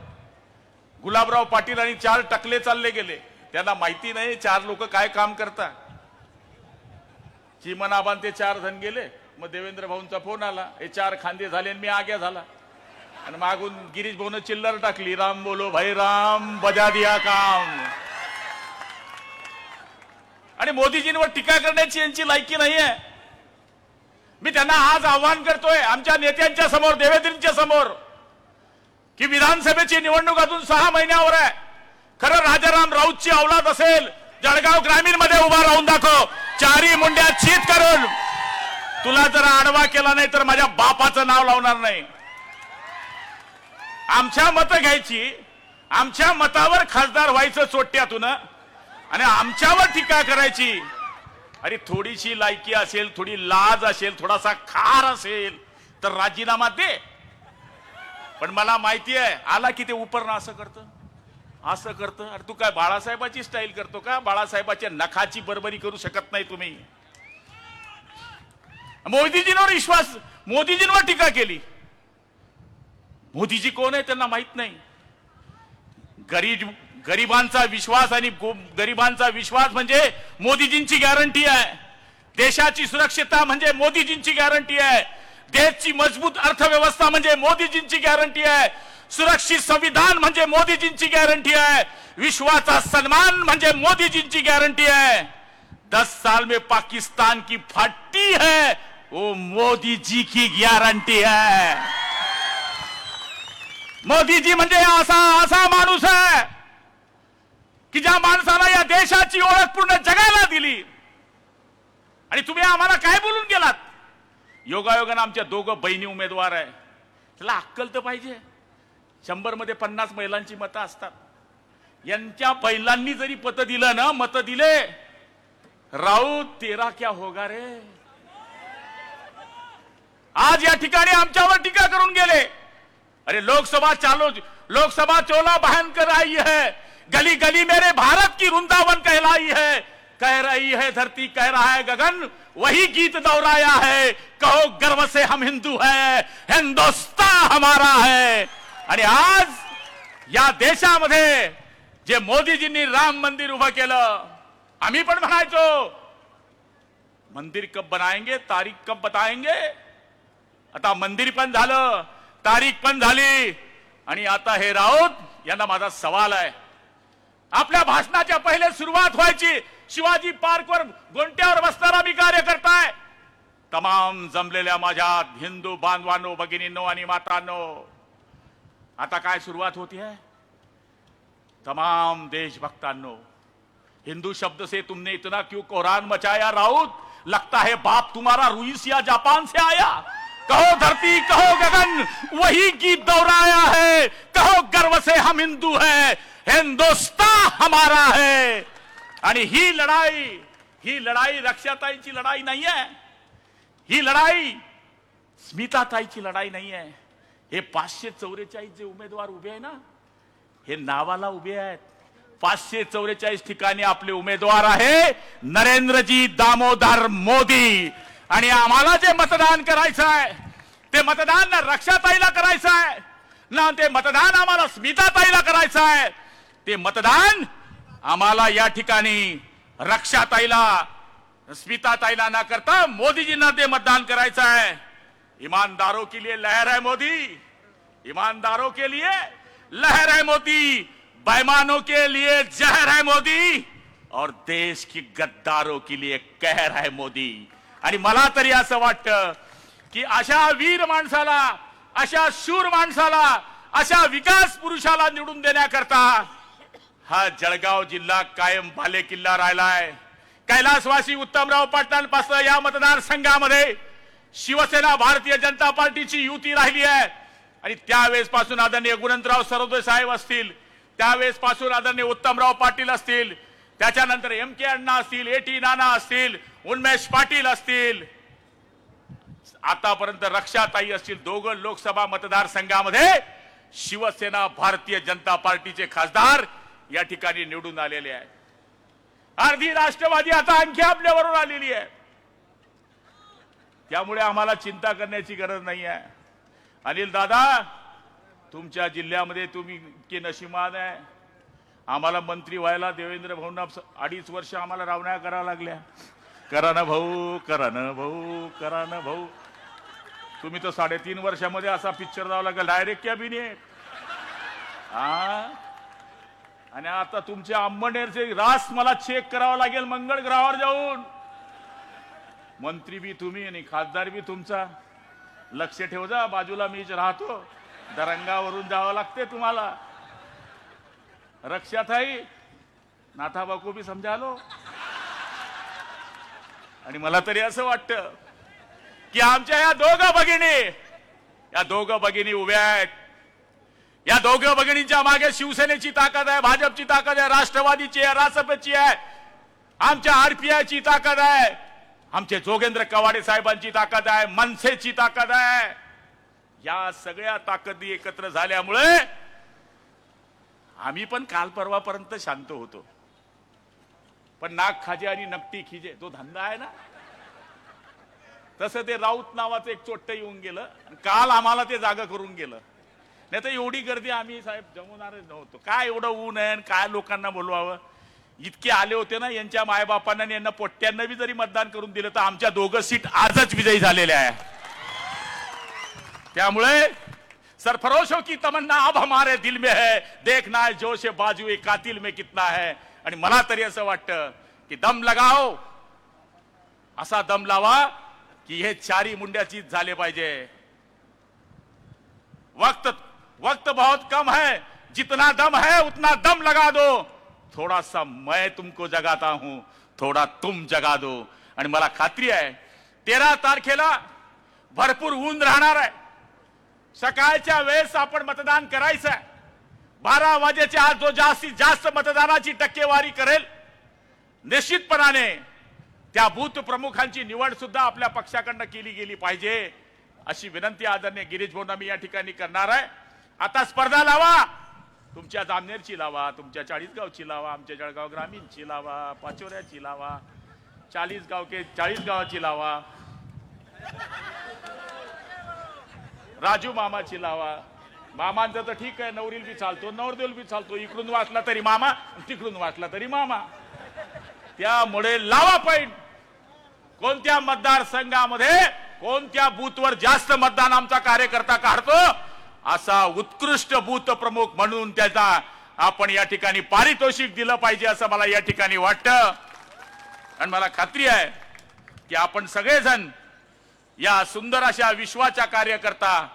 गुलाबराव पाटील आणि 4 टकले चालले गेले. त्यांना माहिती नाही 4 लोक काय काम करतात. चिमनाबान ते 4 जण गेले. मग देवेंद्र भाऊंचा फोन आला, हे 4 खांदे झाले आणि मी आग्या झाला. आणि मागून गिरीश भाऊन चिल्लर टाकली, राम बोलो भाई राम, बजा दिया काम. आणि मोदीजींवर टीका करण्याची यांची लायकी नाहीये. मी त्यांना आज आव्हान करतोय आमच्या नेत्यांच्या समोर, देवेंद्रजींच्या समोर, की विधानसभेची निवडणूक अजून 6 महिन्यावर आहे. खरं राजाराम राऊतची औलाद असेल, जळगाव ग्रामीण मध्ये उभा राहून दाखव. 4 मुंड्या चित करून तुला जर आडवा केला नाही तर माझ्या बापाचं नाव लावणार नाही. आमच्या मतं घ्यायची, आमच्या मतावर खासदार व्हायचं चोट्यातून आणि आमच्यावर टीका करायची. अरे थोडीशी लायकी असेल, थोडी लाज असेल, थोडासा खार असेल तर राजीनामा दे. पण मला माहिती आहे आला की ते उपरनं असं करतं. अरे तू काय बाळासाहेबाची स्टाईल करतो का? बाळासाहेबाच्या नखाची बरोबरी करू शकत नाही तुम्ही. मोदीजींवर टीका केली. मोदीजी कोण आहे त्यांना माहित नाही. गरिबांचा विश्वास आणि गरिबांचा विश्वास म्हणजे मोदीजींची गॅरंटी आहे. देशाची सुरक्षितता म्हणजे मोदीजींची गॅरंटी आहे. देशाची मजबूत अर्थव्यवस्था म्हणजे मोदीजींची गॅरंटी आहे. सुरक्षित संविधान म्हणजे मोदीजींची गॅरंटी आहे. विश्वाचा सन्मान म्हणजे मोदीजींची गॅरंटी है. 10 साल में पाकिस्तान की फटी है वो मोदी जी की गारंटी है. मोदी जी म्हणजे असा माणूस आहे की ज्या माणसाला या देशाची ओळख पूर्ण जगाला दिली. आणि तुम्ही आम्हाला काय बोलून गेलात? योगायोगाने आमच्या 2 बहिणी उमेदवार आहे. त्याला अक्कल तर पाहिजे. 100 मध्ये 50 महिलांची मतं असतात. यांच्या महिलांनी जरी मतं दिले, राऊत तेरा क्या होगा रे. आज या ठिकाणी आमच्यावर टीका करून गेले. अरे लोकसभा चोला बहन कर आई है, गली गली मेरे भारत की वृंदावन कहलाई है. कह रही है धरती, कह रहा है गगन, वही गीत दोहराया है. कहो गर्व से हम हिंदू है, हिंदुस्तान हमारा है. आणि आज या देशामध्ये जे मोदीजींनी राम मंदिर उभं केलं, आम्ही पण म्हणायचो मंदिर कब बनाएंगे, तारीख कब बताएंगे. आता मंदिर पण झालं, तारीख पण झाली. आणि आता हे राऊत यांना माझा सवाल आहे. आपल्या भाषणाच्या पहिले सुरुवात व्हायची शिवाजी पार्कवर गोंट्यावर बसणारा मी कार्यकर्ता आहे. तमाम जमलेल्या माझ्या हिंदू बांधवांनो, भगिनींनो आणि मातांनो, आता काय सुरुवात होती है? तमाम देशभक्तांनो, हिंदू शब्द से तुमने इतना क्यों कोहरान मचाया राउत? लगता है बाप तुम्हारा रूस या जापान से आया. कहो धरती, कहो गगन, वही गीत दोहराया है. कहो गर्व से हम हिंदू है, हिंदुस्तान हमारा है. आणि ही लढाई रक्षाताईची लढाई नाही आहे. ही लढाई स्मिताताईची लढाई नाही आहे. हे 544 जे उमेदवार उभे आहे ना, हे नावाला उभे आहेत. 544 ठिकाणी आपले उमेदवार आहे नरेंद्रजी दामोदर मोदी. आणि आम्हाला जे मतदान करायचं आहे ते मतदान ना रक्षाताईला करायचं आहे, ना ते मतदान आम्हाला स्मिताताईला करायचं आहे. ते मतदान आम्हाला या ठिकाणी रक्षाताईला स्मिताताईला ना करता मोदीजींना ते मतदान करायचं आहे. ईमानदारों के लिए लहर है मोदी, ईमानदारों के लिए लहर है मोदी, बेईमानों के लिए जहर है मोदी और देश की गद्दारों के लिए कहर है मोदी. आणि मला तरी असं वाटतं की अशा वीर माणसाला, अशा शूर माणसाला, अशा विकास पुरुषाला निवडून देण्याकरता हा जळगाव जिल्हा कायम बालेकिल्ला राहिलाय. कैलासवासी उत्तमराव पाटलांपासून या मतदारसंघामध्ये शिवसेना भारतीय जनता पार्टीची युती राहिली आहे. आणि त्यावेळेस पासून आदरणीय गुणवंतराव सरोदे साहेब असतील, त्यावेळेस पासून आदरणीय उत्तमराव पाटील असतील, त्याच्यानंतर MK अण्णा असतील, AT नाना असतील, उन्मेष पाटील असतील, आतापर्यंत रक्षाताई असतील, दोघं लोकसभा मतदारसंघामध्ये शिवसेना भारतीय जनता पार्टीचे खासदार या ठिकाणी निवडून आलेले आहेत. अर्धी राष्ट्रवादी आता आणखी आपल्याबरोबर आलेली आहे. त्यामुळे आम्हाला चिंता करण्याची गरज नाही आहे. अनिल दादा, तुमच्या जिल्ह्यामध्ये तुम्ही इतके नशिबान आहे. आम्हाला मंत्री व्हायला देवेंद्र भाऊंना 2.5 वर्ष आम्हाला रावण्या कराव्या लागल्या. करा ना भाऊ, करा ना भाऊ, करा ना भाऊ. तुम्ही तर 3.5 वर्षामध्ये असा पिक्चर जावं लागेल डायरेक्ट कॅबिनेट. आणि आता तुमच्या अंबनेरचे रास मला चेक करावा लागेल मंगळ ग्रहावर जाऊन. मंत्री बी तुम्ही आणि खासदार बी तुमचा. लक्ष ठेव जा, बाजूला मीच राहतो. दरंगावरून जावं लागते तुम्हाला. रक्षाताई, नाथाबा को भी समजा लो. आणि मला तरी असं वाटतं की आमच्या या दोघं भगिनी उभ्या आहेत. या दोघं भगिनींच्या मागे शिवसेनेची ताकद आहे, भाजपची ताकद आहे, राष्ट्रवादीची आहे, रासपची आहे, आमच्या RPIची ताकद आहे, आमचे जोगेंद्र कवाडे साहेबांची ताकद आहे, मनसेची ताकद आहे. या सगळ्या ताकदी एकत्र झाल्यामुळे आम्ही पण काल परवापर्यंत शांत होतो. पण नाक खाजे आणि नकटी खिजे जो धंदा आहे ना, तसं ते राऊत नावाचं एक चोट्ट येऊन गेलं. काल आम्हाला ते जागा करून गेलं. नाही तर एवढी गर्दी आम्ही साहेब जमवणार नव्हतो. काय एवढं ऊन आहे, काय लोकांना बोलवावं. इतके आले होते ना, यांच्या मायबापांना आणि यांना पोट्ट्यांना बी जरी मतदान करून दिलं तर आमच्या 2 सीट आजच विजयी झालेल्या आहे. त्यामुळे सरफरोशों की तमन्ना अब हमारे दिल में है, देखना है जोश बाजुए कातिल में कितना है. आणि मला तरी असं वाटतं की दम लगाओ, असा दम लावा की हे 4 मुंड्याची झाले पाहिजे. वक्त बहुत कम है, जितना दम है उतना दम लगा दो. थोड़ा सा मैं तुमको जगाता हूं, थोड़ा तुम जगा दो. आणि मला खात्री आहे 13 तारखेला भरपूर ऊन राहणार आहे. सकाळच्या वेळेस आपण मतदान करायचं आहे. 12 वाजेच्या आत जो जास्तीत जास्त मतदानाची टक्केवारी करेल, निश्चितपणाने त्या बूथ प्रमुखांची निवड सुद्धा आपल्या पक्षाकडनं केली गेली पाहिजे, अशी विनंती आदरणीय गिरीश भाऊंना मी या ठिकाणी करणार आहे. आता स्पर्धा लावा, तुमच्या जामनेरची लावा, तुमच्या 40 गावची लावा, आमच्या जळगाव ग्रामीणची लावा, पाचोऱ्याची लावा, 40 गावाची लावा, राजू मामाची लावा. मामांचं तर ठीक आहे, नवरील बी चालतो, नवरदेव बी चालतो. इकडून वाचला तरी मामा, तिकडून वाचला तरी मामा. त्यामुळे लावा पॉइंट. कोणत्या मतदारसंघामध्ये कोणत्या बूथवर जास्त मतदान आमचा कार्यकर्ता काढतो, असा उत्कृष्ट बूथ प्रमुख म्हणून त्याचा आपण या ठिकाणी पारितोषिक दिलं पाहिजे, असं मला या ठिकाणी वाटतं. आणि मला खात्री आहे की आपण सगळेजण या सुंदर अशा विश्वाच्या कार्यकर्ता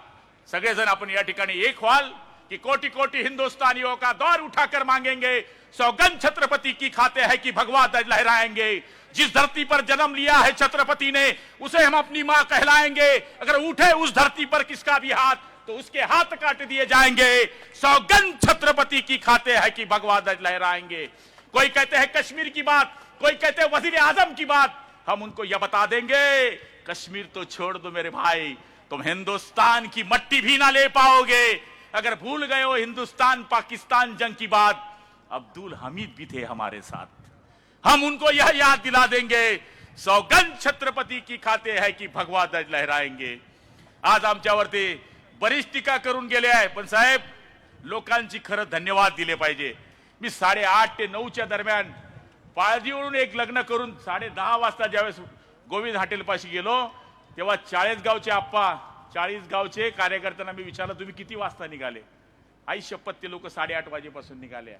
सगळेजण आपण या ठिकाणी एक व्हाल कि कोटि कोटि हिंदुस्तानियों का दौर उठाकर मांगेंगे, सौगंध छत्रपति की खाते हैं कि भगवा ध्वज लहराएंगे. जिस धरती पर जन्म लिया है छत्रपति ने, उसे हम अपनी मां कहलाएंगे. अगर उठे उस धरती पर किसका भी हाथ तो उसके हाथ काट दिए जाएंगे. सौगंध छत्रपति की खाते हैं कि भगवा ध्वज लहराएंगे. कोई कहते हैं कश्मीर की बात, कोई कहते हैं वजीर आजम की बात. हम उनको यह बता देंगे, कश्मीर तो छोड़ दो मेरे भाई, तुम हिंदुस्तान की मट्टी भी ना ले पाओगे. अगर भूल गए हो हिंदुस्तान पाकिस्तान जंग की बात, अब्दुल हमीद भी थे हमारे साथ. हम उनको यह याद दिला देंगे, सौगंध छत्रपति की खाते है कि भगवा ध्वज लहराएंगे. आज आमच्यावरती बरीच टीका करून गेले आहे, पण साहेब लोकांची खरं धन्यवाद दिले पाहिजे. मी 8:30 ते 9च्या दरम्यान पाळजीवरून एक लग्न करून 10:30 वाजता ज्यावेळेस गोविंद हॉटेलपाशी गेलो तेव्हा 40 गावचे आप्पा 40 गावचे कार्यकर्त्यांना मी विचारलं तुम्ही किती वाजता निघाले. आई शपथ ते लोक 8:30 वाजेपासून निघाले.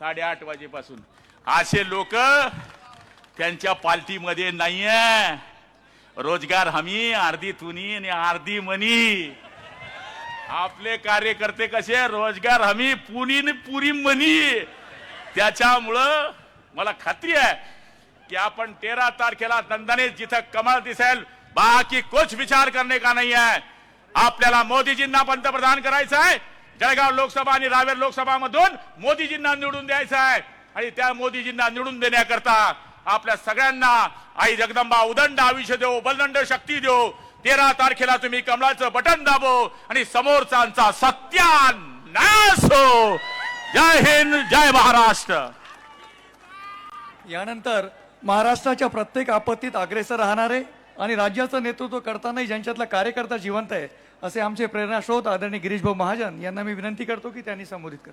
8:30 वाजेपासून. असे लोक त्यांच्या पार्टीमध्ये नाहीये. रोजगार हमी अर्धी तुनी आणि अर्धी मनी. आपले कार्यकर्ते कसे रोजगार हमी पुनी पुरी मनी. त्याच्यामुळं मला खात्री आहे की आपण 13 तारखेला दणदणीत जिथं कमळ दिसेल बाकी कुछ विचार करने का नहीं है. आपल्याला मोदीजींना पंतप्रधान करायचं आहे. जळगाव लोकसभा आणि रावेर लोकसभा मधून मोदीजींना निवडून द्यायचं आहे आणि त्या मोदीजींना निवडून देण्याकरता आपल्या सगळ्यांना आई जगदंबा उदंड आयुष्य देव बलदंड शक्ती देव. 13 तारखेला तुम्ही कमळाचं बटन दाबो आणि समोरचा सत्यानाश हो. जय हिंद जय महाराष्ट्र. यानंतर महाराष्ट्राच्या प्रत्येक आपत्तीत अग्रेसर राहणारे आणि राज्याचं नेतृत्व करतानाही ज्यांच्यातला कार्यकर्ता जिवंत आहे असे आमचे प्रेरणा स्रोत आदरणीय गिरीशभाऊ महाजन यांना मी विनंती करतो की त्यांनी संबोधित कर.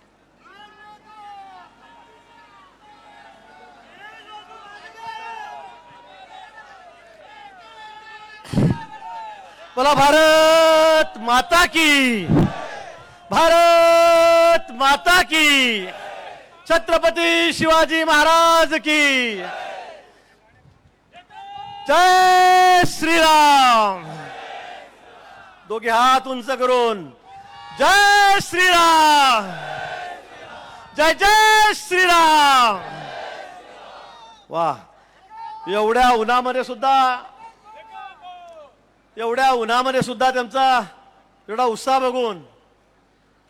बोला भारत माता की. भारत माता की. छत्रपती शिवाजी महाराज की जय श्रीराम. दोघे हात उंच करून जय श्रीराम. जय जय श्रीराम. वा. एवढ्या उन्हामध्ये सुद्धा त्यांचा एवढा उत्साह बघून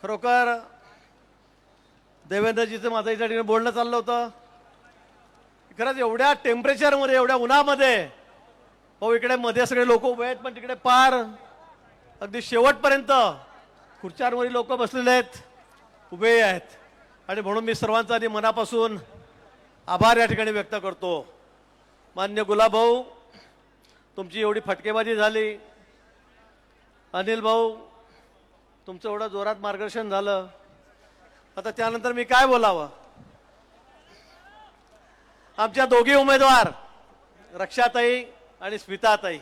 खरोखर देवेंद्रजीचं माझं या ठिकाणी बोलणं चाललं होतं. खरंच एवढ्या टेम्परेचरमध्ये एवढ्या उन्हामध्ये हो इकडे मध्ये सगळे लोक उभे आहेत पण तिकडे पार अगदी शेवटपर्यंत खुर्च्यांवरील लोक बसलेले आहेत उभे आहेत आणि म्हणून मी सर्वांचा आधी मनापासून आभार या ठिकाणी व्यक्त करतो. मान्य गुलाब भाऊ तुमची एवढी फटकेबाजी झाली. अनिल भाऊ तुमचं एवढं जोरात मार्गदर्शन झालं. आता त्यानंतर मी काय बोलावं. आमच्या दोघी उमेदवार रक्षाताई आणि स्मिताताई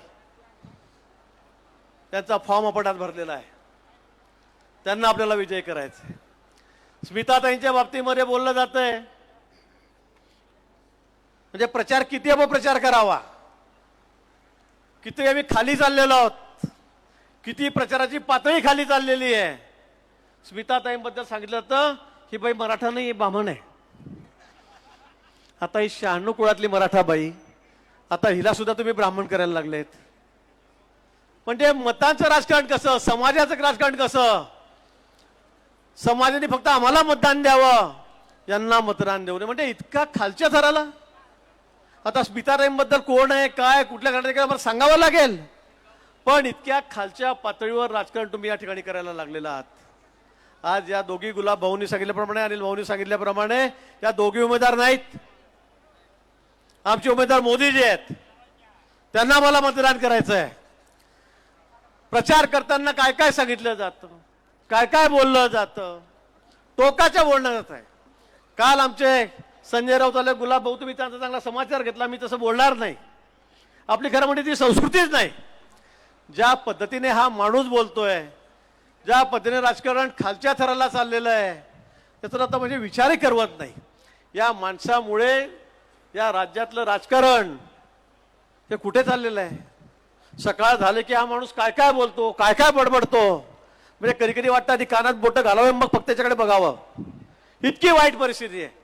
त्यांचा फॉर्म आपण आज भरलेला आहे. त्यांना आपल्याला विजय करायचा आहे. स्मिताताईंच्या बाबतीमध्ये बोललं जातंय म्हणजे प्रचार किती अपप्रचार करावा. किती आम्ही खाली चाललेलो आहोत. किती प्रचाराची पातळी खाली चाललेली आहे. स्मिताताईंबद्दल सांगितलं तर ही बाई मराठा नाही ब्राह्मण आहे. आता ही 96 कुळातली मराठा बाई आता हिला सुद्धा तुम्ही ब्राह्मण करायला लागलेत. म्हणजे मतांचं राजकारण कसं. समाजाचं राजकारण कसं. समाजाने फक्त आम्हाला मतदान द्यावं यांना मतदान देऊ नये म्हणजे इतका खालच्या थराला. आता स्मिताताईंबद्दल कोण आहे काय कुठल्या घटनेकडे मला सांगावं लागेल पण इतक्या खालच्या पातळीवर राजकारण तुम्ही या ठिकाणी करायला लागलेला आहात. आज या दोघी गुलाब भाऊंनी सांगितल्याप्रमाणे अनिल भाऊंनी सांगितल्याप्रमाणे या दोघी उमेदवार नाहीत. आमचे उमेदवार मोदीजी आहेत. त्यांना मला मतदान करायचं आहे. प्रचार करताना काय काय सांगितलं जातं काय काय बोललं जातं टोकाचं बोलणं जात आहे. काल आमचे संजय राऊत आले गुलाब भाऊ तुम्ही त्यांचा चांगला समाचार घेतला. मी तसं बोलणार नाही. आपली खरं म्हणजे ती संस्कृतीच नाही. ज्या पद्धतीने हा माणूस बोलतोय ज्या पद्धतीने राजकारण खालच्या थराला चाललेलं आहे त्याचा आता म्हणजे विचारही करवत नाही. या माणसामुळे या राज्यातलं राजकारण हे कुठे चाललेलं आहे. सकाळ झाले की हा माणूस काय काय बोलतो काय काय बडबडतो म्हणजे कधी कधी वाटतं आधी कानात बोटं घालावं मग फक्त त्याच्याकडे बघावं. इतकी वाईट परिस्थिती आहे.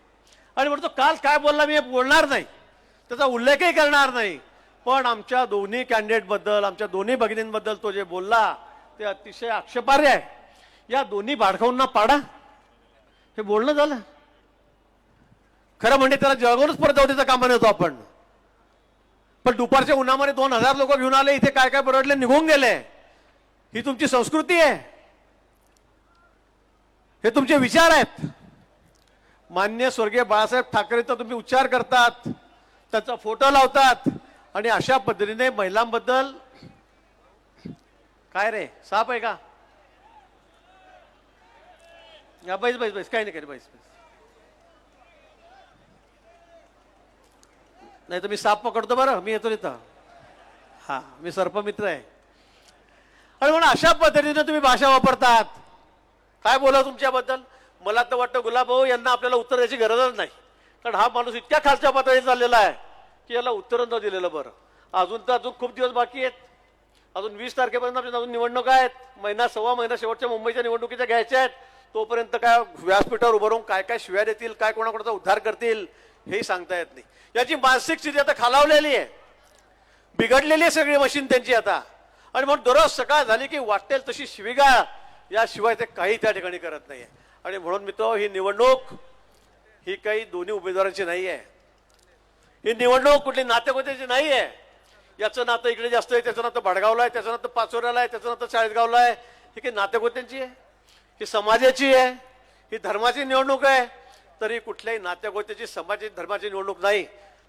आणि म्हणतो काल काय बोलला मी बोलणार नाही त्याचा उल्लेखही करणार नाही पण आमच्या दोन्ही कॅन्डिडेट बद्दल आमच्या दोन्ही भगिनींबद्दल तो जे बोलला ते अतिशय आक्षेपार्ह आहे. या दोन्ही भाडखाऊंना पाडा हे बोलणं झालं. खरं म्हणजे त्याला जळगावूनच परत जाऊ द्यायचा कामा नव्हतो आपण. पण दुपारच्या उन्हामध्ये 2000 लोक घेऊन आले इथे काय काय बरडले निघून गेले. ही तुमची संस्कृती आहे. हे तुमचे विचार आहेत. मान्य स्वर्गीय बाळासाहेब ठाकरेचा तुम्ही उच्चार करतात त्याचा फोटो लावतात आणि अशा पद्धतीने महिलांबद्दल काय रे साप आहे का? या बैस बैस बैस, काही नाही काही बैस बैस. नाही तर मी साप पकडतो बरं, मी येतो इथं. हा, मी सर्पमित्र आहे. आणि म्हणून अशा पद्धतीने तुम्ही भाषा वापरतात. काय बोला तुमच्याबद्दल? मला तर वाटतं गुलाबभाऊ यांना आपल्याला उत्तर द्यायची गरजच नाही, कारण हा माणूस इतक्या खालच्या पातळीत चाललेला आहे की याला उत्तर न दिलेलं बरं. अजून खूप दिवस बाकी आहेत. अजून 20 तारखेपर्यंत आपल्या अजून निवडणुका आहेत. महिना सव्वा महिना शेवटच्या मुंबईच्या निवडणुकीच्या घ्यायच्या आहेत. तोपर्यंत काय व्यासपीठावर उभं राहून काय काय शिव्या देतील, काय कोणाकोणाचा उद्धार करतील हेही सांगता येत नाही. याची मानसिक स्थिती आता खालावलेली आहे, बिघडलेली आहे सगळी मशीन त्यांची आता. आणि म्हणून दररोज सकाळ झाली की वाटेल तशी शिवीगाळ, याशिवाय ते काही त्या ठिकाणी करत नाहीये. आणि म्हणून मित्र, ही निवडणूक ही काही दोन्ही उमेदवारांची नाही आहे. ही निवडणूक कुठली नातेगोत्याची नाही आहे. याचं नातं इकडे जास्त आहे, त्याचं नातं भडगावला आहे, त्याचं नातं पाचोऱ्याला आहे, त्याचं नातं चाळीसगावला आहे. ही काही नातेगोत्यांची आहे, ही समाजाची आहे, ही धर्माची निवडणूक आहे. तरी कुठल्याही नातेगोत्याची, समाजाची, धर्माची निवडणूक नाही,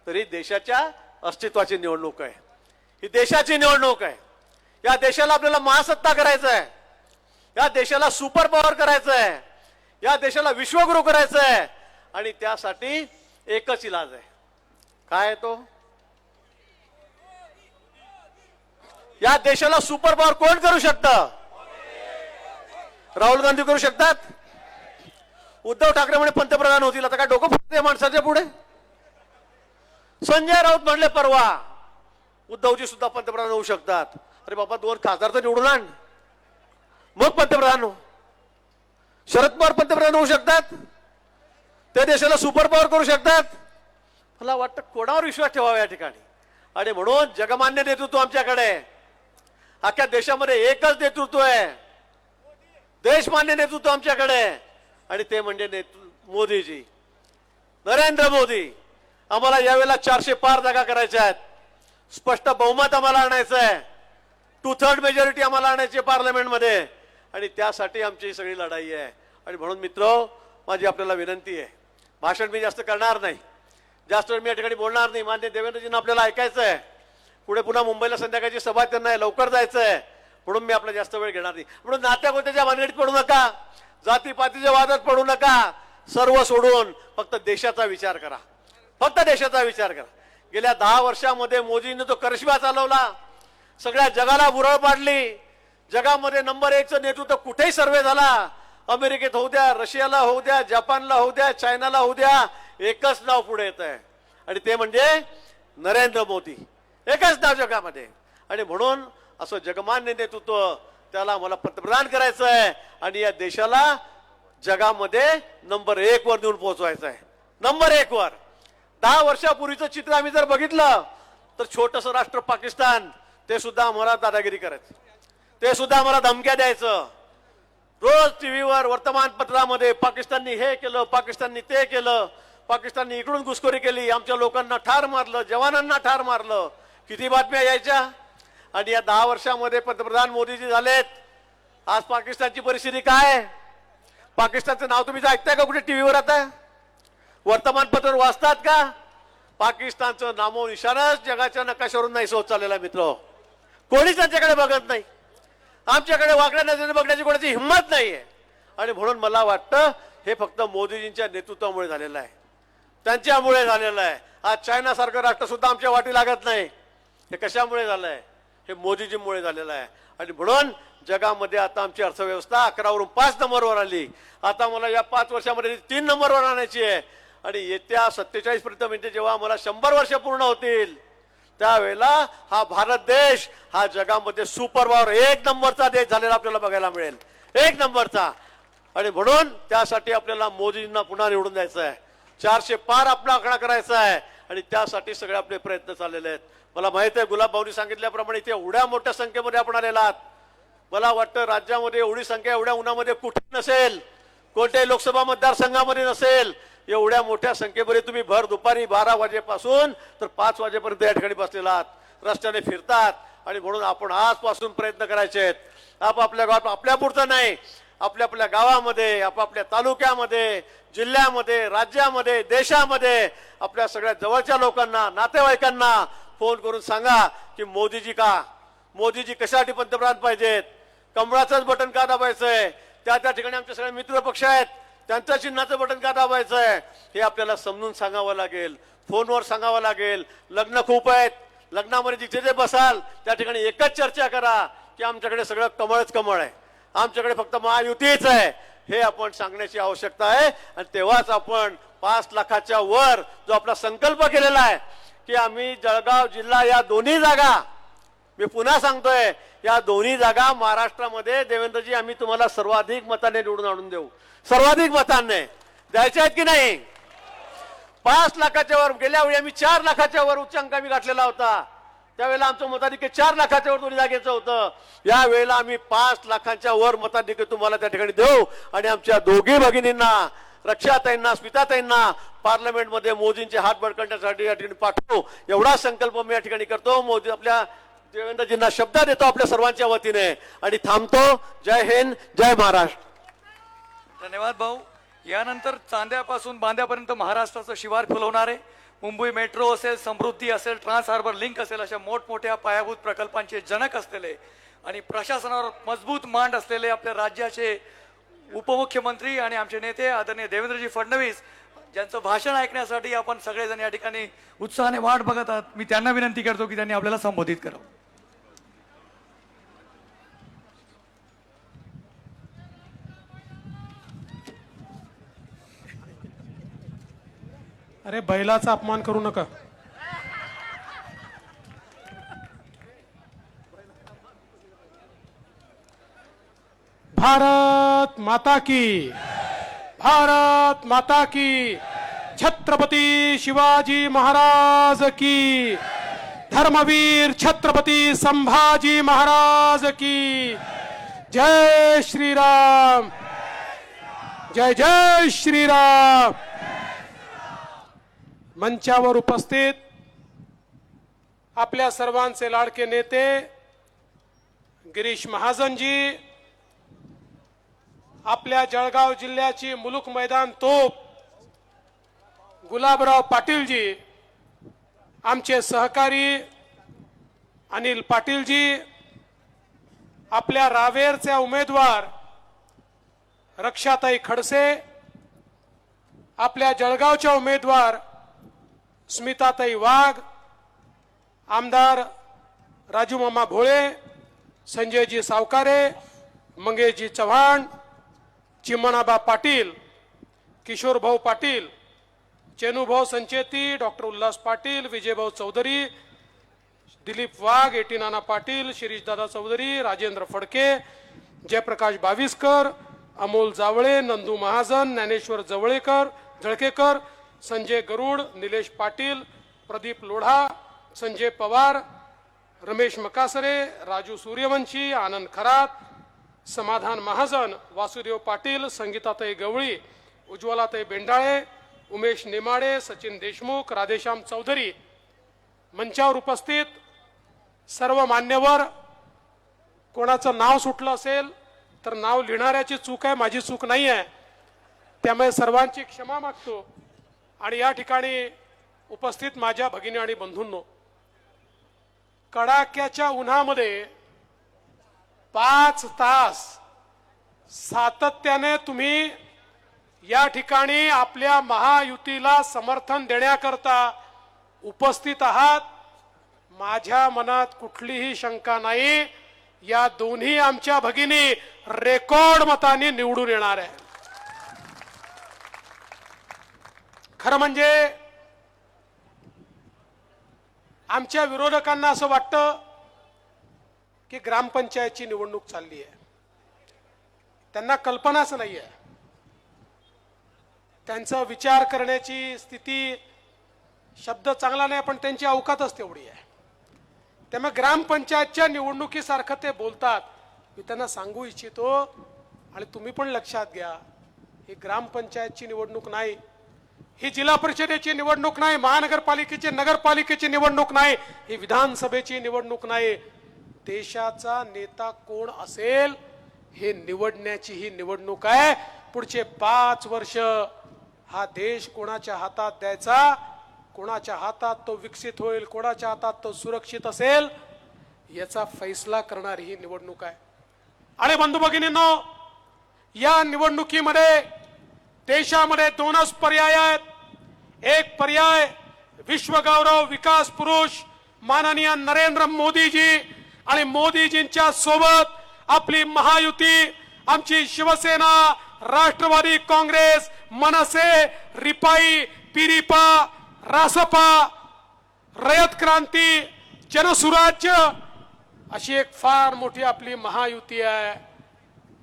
तरी देशाच्या अस्तित्वाची निवडणूक आहे. ही देशाची निवडणूक आहे. या देशाला आपल्याला महासत्ता करायचं आहे, या देशाला सुपर पॉवर करायचं आहे, या देशाला विश्वगुरु करायचं आहे. आणि त्यासाठी एकच इलाज आहे. काय आहे तो? या देशाला सुपर पॉवर कोण करू शकतं? राहुल गांधी करू शकतात. उद्धव ठाकरे म्हणे पंतप्रधान होतील. आता काय डोकं फुटते माणसाच्या पुढे? संजय राऊत म्हणले परवा उद्धवजी सुद्धा पंतप्रधान होऊ शकतात. अरे बाबा, 2 खासदार तर निवडून आण, मग पंतप्रधान हो. शरद पवार पंतप्रधान होऊ शकतात, ते देशाला सुपर पॉवर करू शकतात. मला वाटतं कोणावर विश्वास ठेवावा या ठिकाणी. आणि म्हणून जगमान्य नेतृत्व आमच्याकडे, अख्ख्या देशामध्ये एकच नेतृत्व आहे, देशमान्य नेतृत्व आमच्याकडे, आणि ते म्हणजे मोदीजी, नरेंद्र मोदी. आम्हाला यावेळेला 400 पार जागा करायच्या आहेत. स्पष्ट बहुमत आम्हाला आणायचं आहे. 2/3 मेजॉरिटी आम्हाला आणायची पार्लमेंटमध्ये. आणि त्यासाठी आमची सगळी लढाई आहे. आणि म्हणून मित्र, माझी आपल्याला विनंती आहे, भाषण मी जास्त करणार नाही, जास्त वेळ मी या ठिकाणी बोलणार नाही. मान्य देवेंद्रजींना आपल्याला ऐकायचं आहे. पुढे पुन्हा मुंबईला संध्याकाळची सभा त्यांना आहे, लवकर जायचं आहे. म्हणून मी आपला जास्त वेळ घेणार नाही. म्हणून नात्यागोत्याच्या भानगडीत पडू नका, जातीपातीच्या वादात पडू नका. सर्व सोडून फक्त देशाचा विचार करा, फक्त देशाचा विचार करा. गेल्या 10 वर्षामध्ये मोदींनी जो करिश्मा चालवला, सगळ्या जगाला बुरळ पाडली. जगामध्ये नंबर 1चं नेतृत्व कुठेही सर्वे झाला, अमेरिकेत होऊ द्या, रशियाला होऊ द्या, जपानला होऊ द्या, चायनाला होऊ द्या, एकच नाव पुढे येत आहे, आणि ते म्हणजे नरेंद्र मोदी. एकच नाव जगामध्ये. आणि म्हणून असं जगमान्य नेतृत्व, त्याला मला पंतप्रधान करायचं आहे आणि या देशाला जगामध्ये नंबर 1 वर नेऊन पोहोचवायचं आहे. नंबर 1 वर. 10 वर्षापूर्वीचं चित्र आम्ही जर बघितलं तर छोटस राष्ट्र पाकिस्तान, ते सुद्धा आम्हाला दादागिरी करायचं, ते सुद्धा आम्हाला धमक्या द्यायचं. रोज टीव्हीवर, वर्तमानपत्रामध्ये पाकिस्ताननी हे केलं, पाकिस्ताननी ते केलं, पाकिस्ताननी इकडून घुसखोरी केली, आमच्या लोकांना ठार मारलं, जवानांना ठार मारलं. किती बातम्या यायच्या. आणि या 10 वर्षामध्ये पंतप्रधान मोदीजी झालेत. आज पाकिस्तानची परिस्थिती काय? पाकिस्तानचं नाव तुम्ही ऐकताय का कुठे टीव्हीवर? आता वर्तमानपत्र वाचतात का? पाकिस्तानचं नामो निशाणच जगाच्या नकाशावरून नाही होत चाललेला मित्र. कोणीच त्यांच्याकडे बघत नाही. आमच्याकडे वाकड्या नजरेने बघण्याची कोणाची हिंमत नाहीये. आणि म्हणून मला वाटतं हे फक्त मोदीजींच्या नेतृत्वामुळे झालेलं आहे, त्यांच्यामुळे झालेलं आहे. आज चायना सारखं राष्ट्र सुद्धा आमच्या वाटी लागत नाही. हे कशामुळे झालंय? हे मोदीजींमुळे झालेलं आहे. आणि म्हणून जगामध्ये आता आमची अर्थव्यवस्था 11 वरून 5 नंबरवर आली. आता मला या 5 वर्षामध्ये 3 नंबरवर आणायची आहे. आणि येत्या 47 पर्यंत, म्हणजे जेव्हा मला 100 वर्ष पूर्ण होतील, त्यावेळेला हा भारत देश हा जगामध्ये सुपर पॉवर 1 नंबरचा देश झालेला आपल्याला बघायला मिळेल. 1 नंबरचा. आणि म्हणून त्यासाठी आपल्याला मोदींना पुन्हा निवडून द्यायचं आहे. 400 पार आपला आकडा करायचा आहे. आणि त्यासाठी सगळे आपले प्रयत्न चाललेले आहेत. मला माहित आहे, गुलाबभाऊंनी सांगितल्याप्रमाणे इथे एवढ्या मोठ्या संख्येमध्ये आपण आलेला आहात. मला वाटतं राज्यामध्ये एवढी संख्या एवढ्या उन्हामध्ये कुठे नसेल, कोणत्याही लोकसभा मतदारसंघामध्ये नसेल. एवढ्या मोठ्या संख्येमध्ये तुम्ही भर दुपारी 12 वाजेपासून तर 5 वाजेपर्यंत या ठिकाणी बसलेला आहात, रस्त्याने फिरतात. आणि म्हणून आपण आजपासून प्रयत्न करायचे आहेत. आपापल्या गावात, आपल्या पुरतं नाही, आपल्या आपल्या गावामध्ये, आपापल्या तालुक्यामध्ये, जिल्ह्यामध्ये, राज्यामध्ये, देशामध्ये आपल्या सगळ्या जवळच्या लोकांना, नातेवाईकांना फोन करून सांगा की मोदीजी का, मोदीजी कशासाठी पंतप्रधान पाहिजेत, कमळाचंच बटन का दाबायचंय, त्या ठिकाणी आमचे सगळे मित्र पक्ष आहेत त्यांच्या चिन्हाचं बटन का दाबायचंय हे आपल्याला समजून सांगावं लागेल, फोनवर सांगावं लागेल. लग्न खूप आहेत, लग्नामध्ये जिथे जे बसाल त्या ठिकाणी एकच चर्चा करा की आमच्याकडे सगळं कमळच कमळ आहे, आमच्याकडे फक्त महायुतीच आहे, हे आपण सांगण्याची आवश्यकता आहे. आणि तेव्हाच आपण 5 लाखाच्या वर जो आपला संकल्प केलेला आहे की आम्ही जळगाव जिल्हा या दोन्ही जागा, मी पुन्हा सांगतोय, या दोन्ही जागा महाराष्ट्रामध्ये देवेंद्रजी आम्ही तुम्हाला सर्वाधिक मताने निवडून आणून देऊ. सर्वाधिक मतांनी द्यायचे आहेत की नाही. 5 लाखाच्या वर, गेल्या वेळी आम्ही 4 लाखाच्या वर उच्चांक आम्ही गाठलेला होता, त्यावेळेला आमचं मताधिक्य 4 लाखाच्या वर दोन्ही जागेचं होतं. या वेळेला आम्ही 5 लाखाच्या वर मताधिक्य तुम्हाला त्या ठिकाणी देऊ आणि आमच्या दोघी भगिनींना, रक्षाताईंना, स्मिताताईंना पार्लमेंटमध्ये मोदींचे हात बळकटण्यासाठी या ठिकाणी पाठवू, एवढा संकल्प मी या ठिकाणी करतो. मोदी आपल्या देवेंद्रजींना शब्द देतो आपल्या सर्वांच्या वतीने आणि थांबतो. जय हिंद, जय महाराष्ट्र. धन्यवाद भाऊ. यानंतर चांद्यापासून बांद्यापर्यंत महाराष्ट्राचं शिवार फुलवणारे, मुंबई मेट्रो असेल, समृद्धी असेल, ट्रान्स हार्बर लिंक असेल, अशा मोठमोठ्या पायाभूत प्रकल्पांचे जनक असलेले आणि प्रशासनावर मजबूत मांड असलेले आपल्या राज्याचे उपमुख्यमंत्री आणि आमचे नेते आदरणीय देवेंद्रजी फडणवीस, ज्यांचं भाषण ऐकण्यासाठी आपण सगळेजण या ठिकाणी उत्साहाने वाट बघत आहात. मी त्यांना विनंती करतो की त्यांनी आपल्याला संबोधित करावं. अरे बैलाचा अपमान करू नका. भारत माता की, भारत माता की, छत्रपती शिवाजी महाराज की, धर्मवीर छत्रपती संभाजी महाराज की. जय श्रीराम, जय जय श्रीराम. मंचावर उपस्थित आपल्या सर्वांचे लाडके नेते गिरीश महाजनजी, आपल्या जळगाव जिल्ह्याची मुलुक मैदान तोप गुलाबराव पाटीलजी, आमचे सहकारी अनिल पाटीलजी, आपल्या रावेरच्या उमेदवार रक्षाताई खडसे, आपल्या जळगावच्या उमेदवार स्मिताताई वाघ, आमदार राजू मामा भोळे, संजयजी सावकारे, मंगेशजी चव्हाण, चिमणाबा पाटील, किशोरभाऊ पाटील, चेनूभाऊ संचेती, डॉक्टर उल्हास पाटील, विजयभाऊ चौधरी, दिलीप वाघ, एटी नाना पाटील, शिरीषदादा चौधरी, राजेंद्र फडके, जयप्रकाश बाविस्कर, अमोल जावळे, नंदू महाजन, ज्ञानेश्वर जळकेकर, संजय गरुड, निलेश पाटील, प्रदीप लोढा, संजय पवार, रमेश मकासरे, राजू सूर्यवंशी, आनंद खरात, समाधान महाजन, वासुदेव पाटील, संगीताताई गवळी, उज्ज्वलाताई बेंडाळे, उमेश नेमाडे, सचिन देशमुख, राधेश्याम चौधरी. मंचावर उपस्थित सर्व मान्यवर, कोणाचं नाव सुटलं असेल तर नाव लिहिणाऱ्याची चूक आहे, माझी चूक नाही आहे, त्यामुळे सर्वांची क्षमा मागतो. आणि या ठिकाणी उपस्थित माझ्या भगिनी आणि बंधूंनो, कडाक्याच्या उन्हामध्ये 5 तास सातत्याने तुम्ही या ठिकाणी आपल्या महायुतीला समर्थन देण्याकरता उपस्थित आहात. माझ्या मनात कुठलीही शंका नाही, या दोन्ही आमच्या भगिनी रेकॉर्ड मताने निवडून येणार आहे. खरं म्हणजे आमच्या विरोधकांना असं वाटतं की ग्रामपंचायतची निवडणूक चालली आहे, त्यांना कल्पनाच नाही आहे, त्यांचा विचार करण्याची स्थिती, शब्द चांगला नाही पण त्यांची अवकातच तेवढी आहे. त्यामुळे ग्रामपंचायतच्या निवडणुकीसारखं ते बोलतात. मी त्यांना सांगू इच्छितो आणि तुम्ही पण लक्षात घ्या, ही ग्रामपंचायतची निवडणूक नाही, ही जिल्हा परिषदेची निवडणूक नाही, महानगरपालिकेची नगरपालिकेची निवडणूक नाही, ही विधानसभेची निवडणूक नाही. देशाचा नेता कोण असेल हे निवडण्याची ही निवडणूक आहे. पुढचे 5 वर्ष हा देश कोणाच्या हातात द्यायचा, कोणाच्या हातात तो विकसित होईल, कोणाच्या हातात तो सुरक्षित असेल, याचा फैसला करणारी ही निवडणूक आहे. आणि बंधू भगिनींनो, या निवडणुकीमध्ये देशामध्ये दोनच पर्याय आहेत. एक पर्याय विश्वगौरव विकास पुरुष माननीय नरेंद्र मोदीजी आणि मोदीजींच्या सोबत आपली महायुती, आमची शिवसेना, राष्ट्रवादी काँग्रेस, मनसे, रिपाई, पिरिपा, रासपा, रयत क्रांती, जनसुराज्य अशी एक फार मोठी आपली महायुती आहे.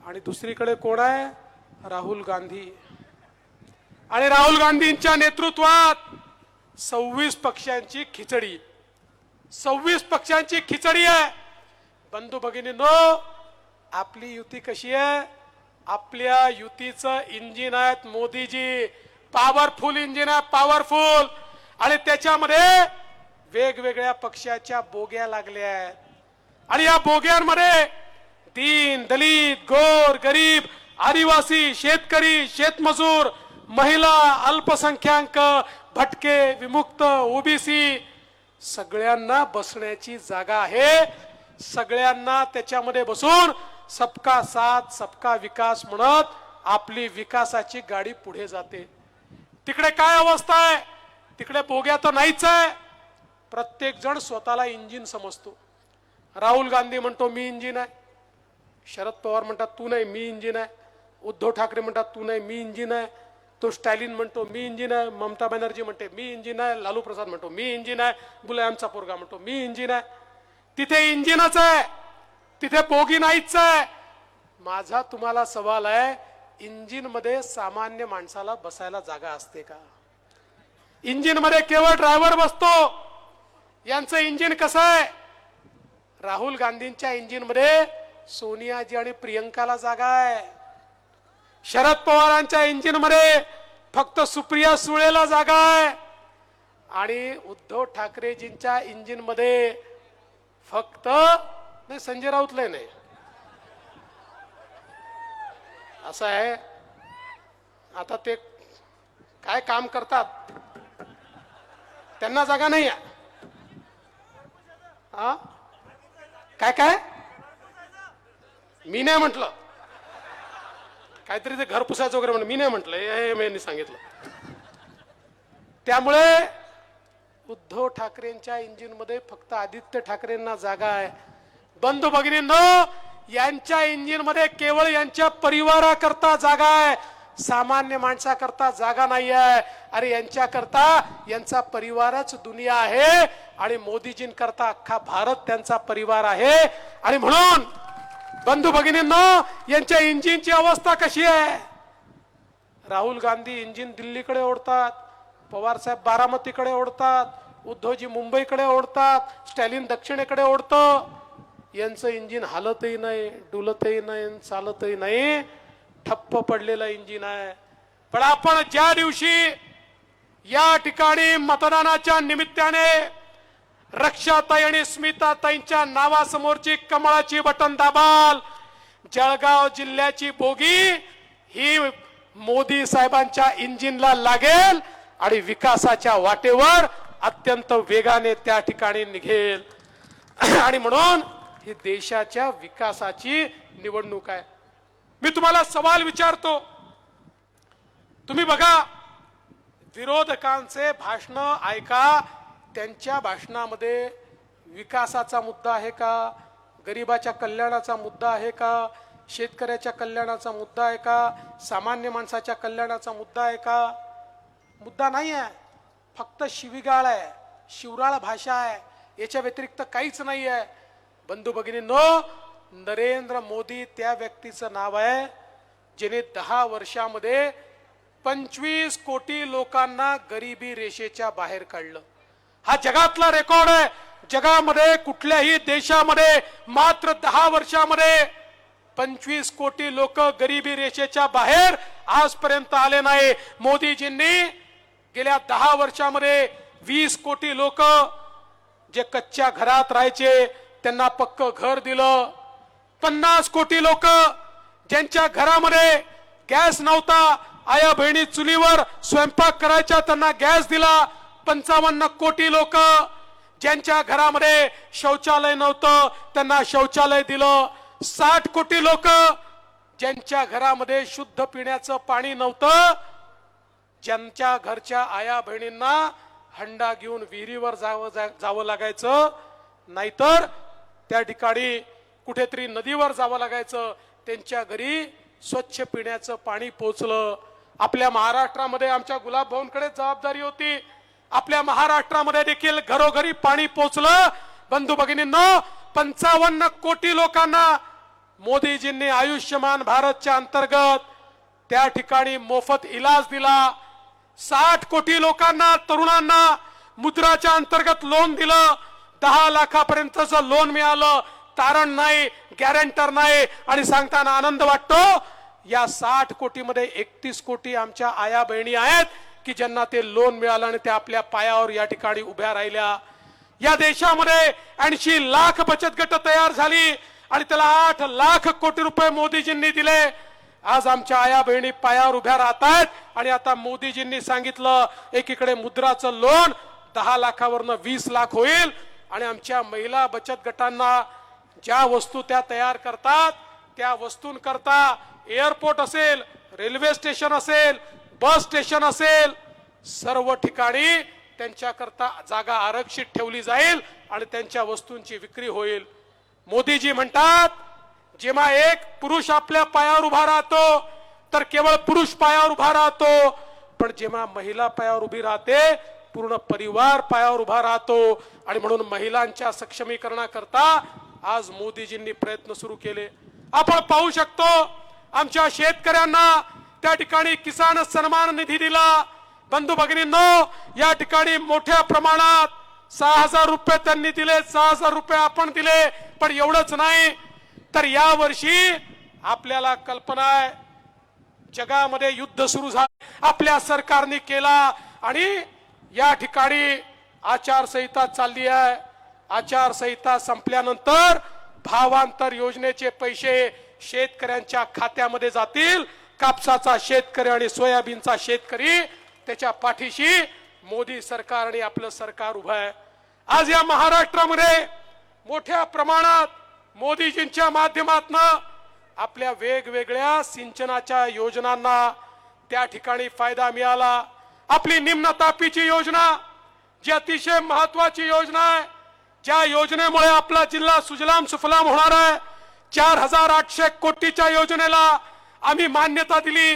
आणि दुसरीकडे कोण आहे? राहुल गांधी. आणि राहुल गांधींच्या नेतृत्वात 26 पक्षांची खिचडी, 26 पक्षांची खिचडी आहे. बंधू भगिनींनो, आपली युती कशी आहे? आपल्या युतीचं इंजिन आहेत मोदीजी. पॉवरफुल इंजिन आहे, पॉवरफुल. आणि त्याच्यामध्ये वेगवेगळ्या पक्षाच्या बोग्या लागल्या आहेत. आणि या बोग्यांमध्ये दीन, दलित, गोर, गरीब, आदिवासी, शेतकरी, शेतमजूर, महिला, अल्पसंख्याक, भटके, विमुक्त, ओबीसी सगळ्यांना बसण्याची जागा आहे. सगळ्यांना त्याच्यामध्ये बसून सबका साथ सबका विकास म्हणत आपली विकासाची गाडी पुढे जाते. तिकडे काय अवस्था आहे? तिकडे बोग्या तर नाहीच आहे. प्रत्येक जण स्वतःला इंजिन समजतो. राहुल गांधी म्हणतो मी इंजिन आहे, शरद पवार म्हणतात तू नाही मी इंजिन आहे, उद्धव ठाकरे म्हणतात तू नाही मी इंजिन आहे, तो स्टॅलिन म्हणतो मी इंजिन आहे, ममता बॅनर्जी म्हणते मी इंजिन आहे, लालू प्रसाद म्हणतो मी इंजिन आहे, मुलायमचा पोरगा म्हणतो मी इंजिन आहे. तिथे इंजिनच आहे, तिथे बोगी नाहीच आहे. माझा तुम्हाला सवाल आहे, इंजिन मध्ये सामान्य माणसाला बसायला जागा असते का? इंजिन मध्ये केवळ ड्रायव्हर बसतो. यांचं इंजिन कसं आहे? राहुल गांधींच्या इंजिन मध्ये सोनियाजी आणि प्रियंकाला जागा आहे. शरद पवारांच्या इंजिन मध्ये फक्त सुप्रिया सुळेला जागा आहे. आणि उद्धव ठाकरेजींच्या इंजिन मध्ये फक्त नाही, संजय राऊतले नाही. असं आहे, आता ते काय काम करतात त्यांना जागा नाही आहे. हा काय काय मी नाही म्हटलं, काहीतरी ते घर पुसायचं वगैरे म्हणून मी नाही म्हटलं, हे मी सांगितलं. त्यामुळे उद्धव ठाकरेंच्या इंजिन मध्ये फक्त आदित्य ठाकरेंना जागा आहे. बंधू भगिनींनो, यांच्या इंजिन मध्ये केवळ यांच्या परिवाराकरता जागा आहे, सामान्य माणसाकरता जागा नाही आहे. अरे यांच्याकरता यांचा परिवारच दुनिया आहे आणि मोदीजींकरता अख्खा भारत त्यांचा परिवार आहे. आणि म्हणून बंधू भगिनींनो, यांच्या इंजिनची अवस्था कशी आहे? राहुल गांधी इंजिन दिल्लीकडे ओढतात, पवार साहेब बारामतीकडे ओढतात, उद्धवजी मुंबईकडे ओढतात, स्टॅलिन दक्षिणेकडे ओढतं. यांचं इंजिन हालतही नाही, डुलतही नाही, चालतही नाही, ठप्प पडलेलं इंजिन आहे. पण आपण ज्या दिवशी या ठिकाणी मतदानाच्या निमित्ताने रक्षाताई आणि स्मिताताईंच्या नावासमोरची कमळाची बटन दाबाल, जळगाव जिल्ह्याची बोगी ही मोदी साहेबांच्या इंजिनला लागेल आणि विकासाच्या वाटेवर अत्यंत वेगाने त्या ठिकाणी निघेल. आणि म्हणून ही देशाच्या विकासाची निवडणूक आहे. मी तुम्हाला सवाल विचारतो, तुम्ही बघा विरोधकांचे भाषण ऐका, त्यांच्या भाषणामध्ये विकासाचा मुद्दा आहे का, गरिबाच्या कल्याणाचा मुद्दा आहे का, शेतकऱ्याच्या कल्याणाचा मुद्दा आहे का, सामान्य माणसाच्या कल्याणाचा मुद्दा आहे का? मुद्दा नाही आहे, फक्त शिवीगाळ आहे, शिवराळ भाषा आहे, याच्या व्यतिरिक्त काहीच नाही आहे. बंधू भगिनींनो, नरेंद्र मोदी त्या व्यक्तीचं नाव आहे ज्याने 10 वर्षामध्ये 25 कोटी लोकांना गरिबी रेषेच्या बाहेर काढलं. हा जगातला रेकॉर्ड आहे. जगामध्ये कुठल्याही देशामध्ये मात्र 10 वर्षामध्ये 25 कोटी लोक गरिबी रेषेच्या बाहेर आजपर्यंत आले नाही. मोदीजींनी गेल्या 10 वर्षामध्ये 20 कोटी लोक जे कच्च्या घरात राहायचे त्यांना पक्क घर दिलं. 50 कोटी लोक ज्यांच्या घरामध्ये गॅस नव्हता, आया बहिणी चुलीवर स्वयंपाक करायच्या, त्यांना गॅस दिला. 55 कोटी लोक ज्यांच्या घरामध्ये शौचालय नव्हतं त्यांना शौचालय दिलं. 60 कोटी लोक ज्यांच्या घरामध्ये शुद्ध पिण्याचं पाणी नव्हतं, ज्यांच्या घरच्या आया बहिणींना हंडा घेऊन विहिरीवर जावं लागायचं, नाहीतर त्या ठिकाणी कुठेतरी नदीवर जावं लागायचं, त्यांच्या घरी स्वच्छ पिण्याचं पाणी पोचलं. आपल्या महाराष्ट्रामध्ये आमच्या गुलाब भाऊंकडे जबाबदारी होती. आपल्या महाराष्ट्रामध्ये देखील घरोघरी पाणी पोचलं. बंधू भगिनींनो, 55 कोटी लोकांना मोदीजींनी आयुष्यमान भारतच्या अंतर्गत त्या ठिकाणी मोफत इलाज दिला. 60 कोटी लोकांना, तरुणांना मुद्राच्या अंतर्गत लोन दिलं. 10 लाखापर्यंतचं लोन मिळालं. तारण नाही, गॅरंटर नाही, आणि सांगताना आनंद वाटतो. या 60 कोटीमध्ये 31 कोटी आमच्या आया बहिणी आहेत की ज्यांना ते लोन मिळालं आणि त्या आपल्या पायावर या ठिकाणी उभ्या राहिल्या. या देशामध्ये 80 लाख बचत गट तयार झाली आणि त्याला 8 लाख कोटी रुपये मोदीजींनी दिले. आज आमच्या आया बहिणी पायावर उभ्या राहत आहेत. आणि आता मोदीजींनी सांगितलं एकीकडे मुद्राचं लोन 10 लाखावरनं 20 लाख होईल, आणि आमच्या महिला बचत गटांना ज्या वस्तू त्या तयार करतात त्या वस्तूंकरता एअरपोर्ट असेल, रेल्वे स्टेशन असेल, बस स्टेशन असेल, सर्व ठिकाणी त्यांच्याकरता जागा आरक्षित ठेवली जाईल आणि त्यांच्या वस्तूंची विक्री होईल. मोदीजी म्हणतात, जेव्हा एक पुरुष आपल्या पायावर उभा राहतो तर केवळ पुरुष पायावर उभा राहतो, पण जेव्हा महिला पायावर उभी राहते पूर्ण परिवार पायावर उभा राहतो. आणि म्हणून महिलांच्या सक्षमीकरणाकरता आज मोदीजींनी प्रयत्न सुरू केले. आपण पाहू शकतो आमच्या शेतकऱ्यांना त्या ठिकाणी किसान सन्मान निधी दिला. बंधू भगिनींनो, या ठिकाणी मोठ्या प्रमाणात 6,000 रुपये त्यांनी दिले, 6,000 रुपये आपण दिले. पण एवढंच नाही तर या वर्षी आपल्याला कल्पना आहे, जगामध्ये युद्ध सुरू झाले, आपल्या सरकारने केला आणि या ठिकाणी आचारसंहिता चालली आहे. आचारसंहिता संपल्यानंतर भावांतर योजनेचे पैसे शेतकऱ्यांच्या खात्यामध्ये जातील. कापसाचा शेतकरी आणि सोयाबीनचा शेतकरी त्याच्या पाठीशी मोदी सरकार आणि आपलं सरकार उभं आहे. आज या महाराष्ट्रामध्ये मोठ्या प्रमाणात मोदीजींच्या माध्यमातून आपल्या वेगवेगळ्या सिंचनाच्या योजनांना त्या ठिकाणी फायदा मिळाला. आपली निम्न तापीची योजना जी अतिशय महत्वाची योजना आहे, ज्या योजनेमुळे आपला जिल्हा सुजलाम सुफलाम होणार आहे, 4,800 कोटीच्या योजनेला आम्ही मान्यता दिली,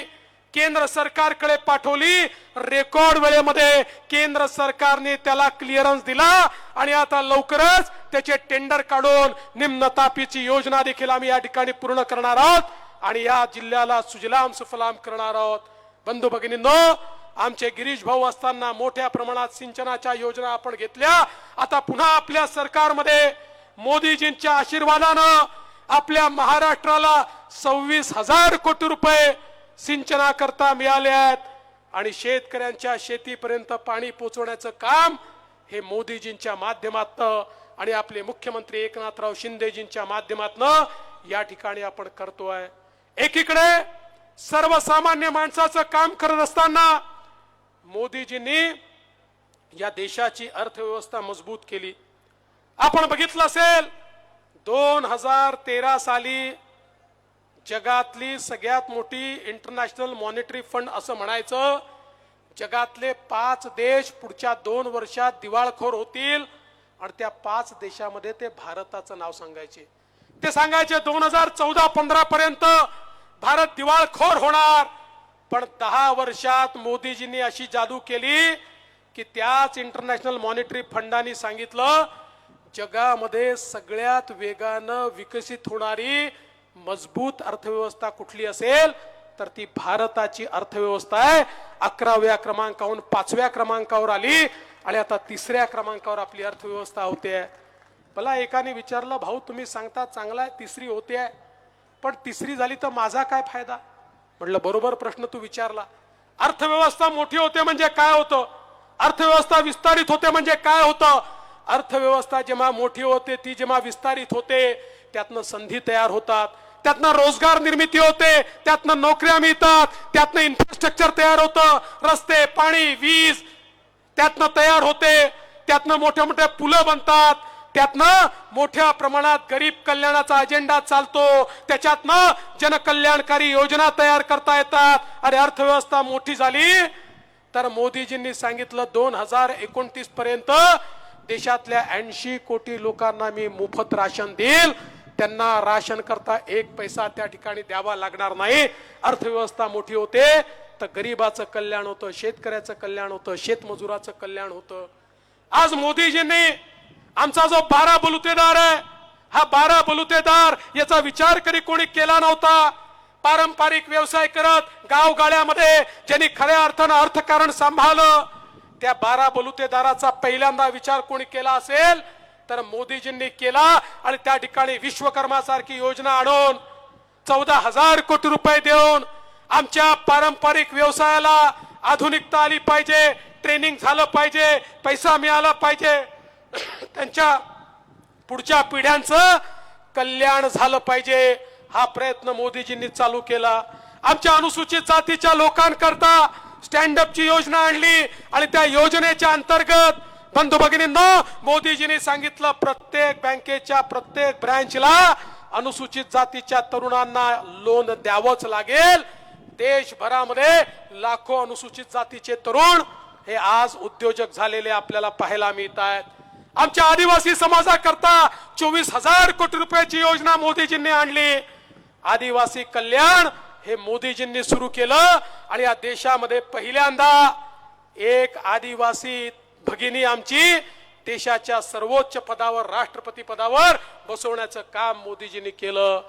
केंद्र सरकारकडे पाठवली. रेकॉर्ड वेळेमध्ये केंद्र सरकारने त्याला क्लिअरन्स दिला आणि आता लवकरच त्याचे टेंडर काढून निम्न तापीची योजना देखील आम्ही या ठिकाणी पूर्ण करणार आहोत आणि या जिल्ह्याला सुजलाम सुफलाम करणार आहोत. बंधू भगिनींनो, आमचे गिरीश भाऊ असताना मोठ्या प्रमाणात सिंचनाच्या योजना आपण घेतल्या. आता पुन्हा आपल्या सरकारमध्ये मोदीजींच्या आशीर्वादानं आपल्या महाराष्ट्राला 26,000 कोटी रुपये सिंचनाकरता मिळाले आहेत आणि शेतकऱ्यांच्या शेतीपर्यंत पाणी पोहोचवण्याचं काम हे मोदीजींच्या माध्यमातून आणि आपले मुख्यमंत्री एकनाथराव शिंदेजींच्या माध्यमातून या ठिकाणी आपण करतोय. एकीकडे सर्वसामान्य माणसाचं काम करत असताना मोदीजींनी या देशाची अर्थव्यवस्था मजबूत केली. आपण बघितलं असेल 2013 साली जगातली सगळ्यात मोठी इंटरनॅशनल मॉनिटरी फंड असं म्हणायचं, जगातले 5 देश पुढच्या 2 वर्षात दिवाळखोर होतील आणि त्या 5 देशामध्ये ते भारताचं नाव सांगायचे. ते सांगायचे 2014-15 पर्यंत भारत दिवाळखोर होणार. पण 10 वर्षात मोदीजींनी अशी जादू केली की त्याच इंटरनॅशनल मॉनिटरी फंडाने सांगितलं जगामध्ये सगळ्यात वेगानं विकसित होणारी मजबूत अर्थव्यवस्था कुठली असेल तर ती भारताची अर्थव्यवस्था आहे. 11व्या क्रमांकावरून 5व्या क्रमांकावर आली आणि आता 3ऱ्या क्रमांकावर आपली अर्थव्यवस्था होते. मला एकाने विचारलं, भाऊ तुम्ही सांगता चांगला आहे 3री होते, पण 3री झाली तर माझा काय फायदा? म्हटलं बरोबर प्रश्न तू विचारला. अर्थव्यवस्था मोठी होते म्हणजे काय होतं? अर्थव्यवस्था विस्तारित होते म्हणजे काय होतं? अर्थव्यवस्था जेव्हा मोठी होते, ती जेव्हा विस्तारित होते, त्यातनं संधी तयार होतात, त्यातनं रोजगार निर्मिती होते, त्यातनं नोकऱ्या मिळतात, त्यातनं इन्फ्रास्ट्रक्चर तयार होतं, रस्ते, पाणी, वीज त्यातनं तयार होते. त्यातनं मोठ्या मोठ्या पुलं बनतात, त्यातनं मोठ्या प्रमाणात गरीब कल्याणाचा अजेंडा चालतो, त्याच्यातनं जनकल्याणकारी योजना तयार करता येतात. आणि अर्थव्यवस्था मोठी झाली तर मोदीजींनी सांगितलं 2029 पर्यंत देशातल्या 80 कोटी लोकांना मी मोफत राशन देईल, त्यांना राशन करता 1 पैसा त्या ठिकाणी द्यावा लागणार नाही. अर्थव्यवस्था मोठी होते तर गरीबाचं कल्याण होतं, शेतकऱ्याचं कल्याण होतं, शेतमजुराचं कल्याण होतं. आज मोदीजींनी आमचा जो 12 बलुतेदार आहे, हा 12 बलुतेदार याचा विचार कधी कोणी केला नव्हता. पारंपरिक व्यवसाय करत गावगाड्यामध्ये ज्यांनी खऱ्या अर्थानं अर्थकारण सांभाळलं, त्या 12 बलुतेदाराचा पहिल्यांदा विचार कोणी केला असेल तर मोदीजींनी केला. आणि त्या ठिकाणी विश्वकर्मा सारखी योजना आणून 14,000 कोटी रुपये देऊन आमच्या पारंपरिक व्यवसायाला आधुनिकता आली पाहिजे, ट्रेनिंग झालं पाहिजे, पैसा मिळाला पाहिजे, त्यांच्या पुढच्या पिढ्यांचं कल्याण झालं पाहिजे, हा प्रयत्न मोदीजींनी चालू केला. आमच्या अनुसूचित जातीच्या लोकांकरता स्टँड अपची योजना आणली आणि त्या योजनेच्या अंतर्गत बंधू भगिनींनो, मोदीजींनी सांगितलं प्रत्येक बँकेच्या प्रत्येक ब्रँचला अनुसूचित जातीच्या तरुणांना लोन द्यावंच लागेल. देशभरामध्ये लाखो अनुसूचित जातीचे तरुण हे आज उद्योजक झालेले आपल्याला पाहायला मिळत आहेत. आमच्या आदिवासी समाजाकरता 24,000 कोटी रुपयाची योजना मोदीजींनी आणली. आदिवासी कल्याण हे मोदीजींनी सुरू केलं आणि या देशामध्ये पहिल्यांदा एक आदिवासी भगिनी आमची देशाच्या सर्वोच्च पदावर, राष्ट्रपती पदावर बसवण्याचं काम मोदीजींनी केलं.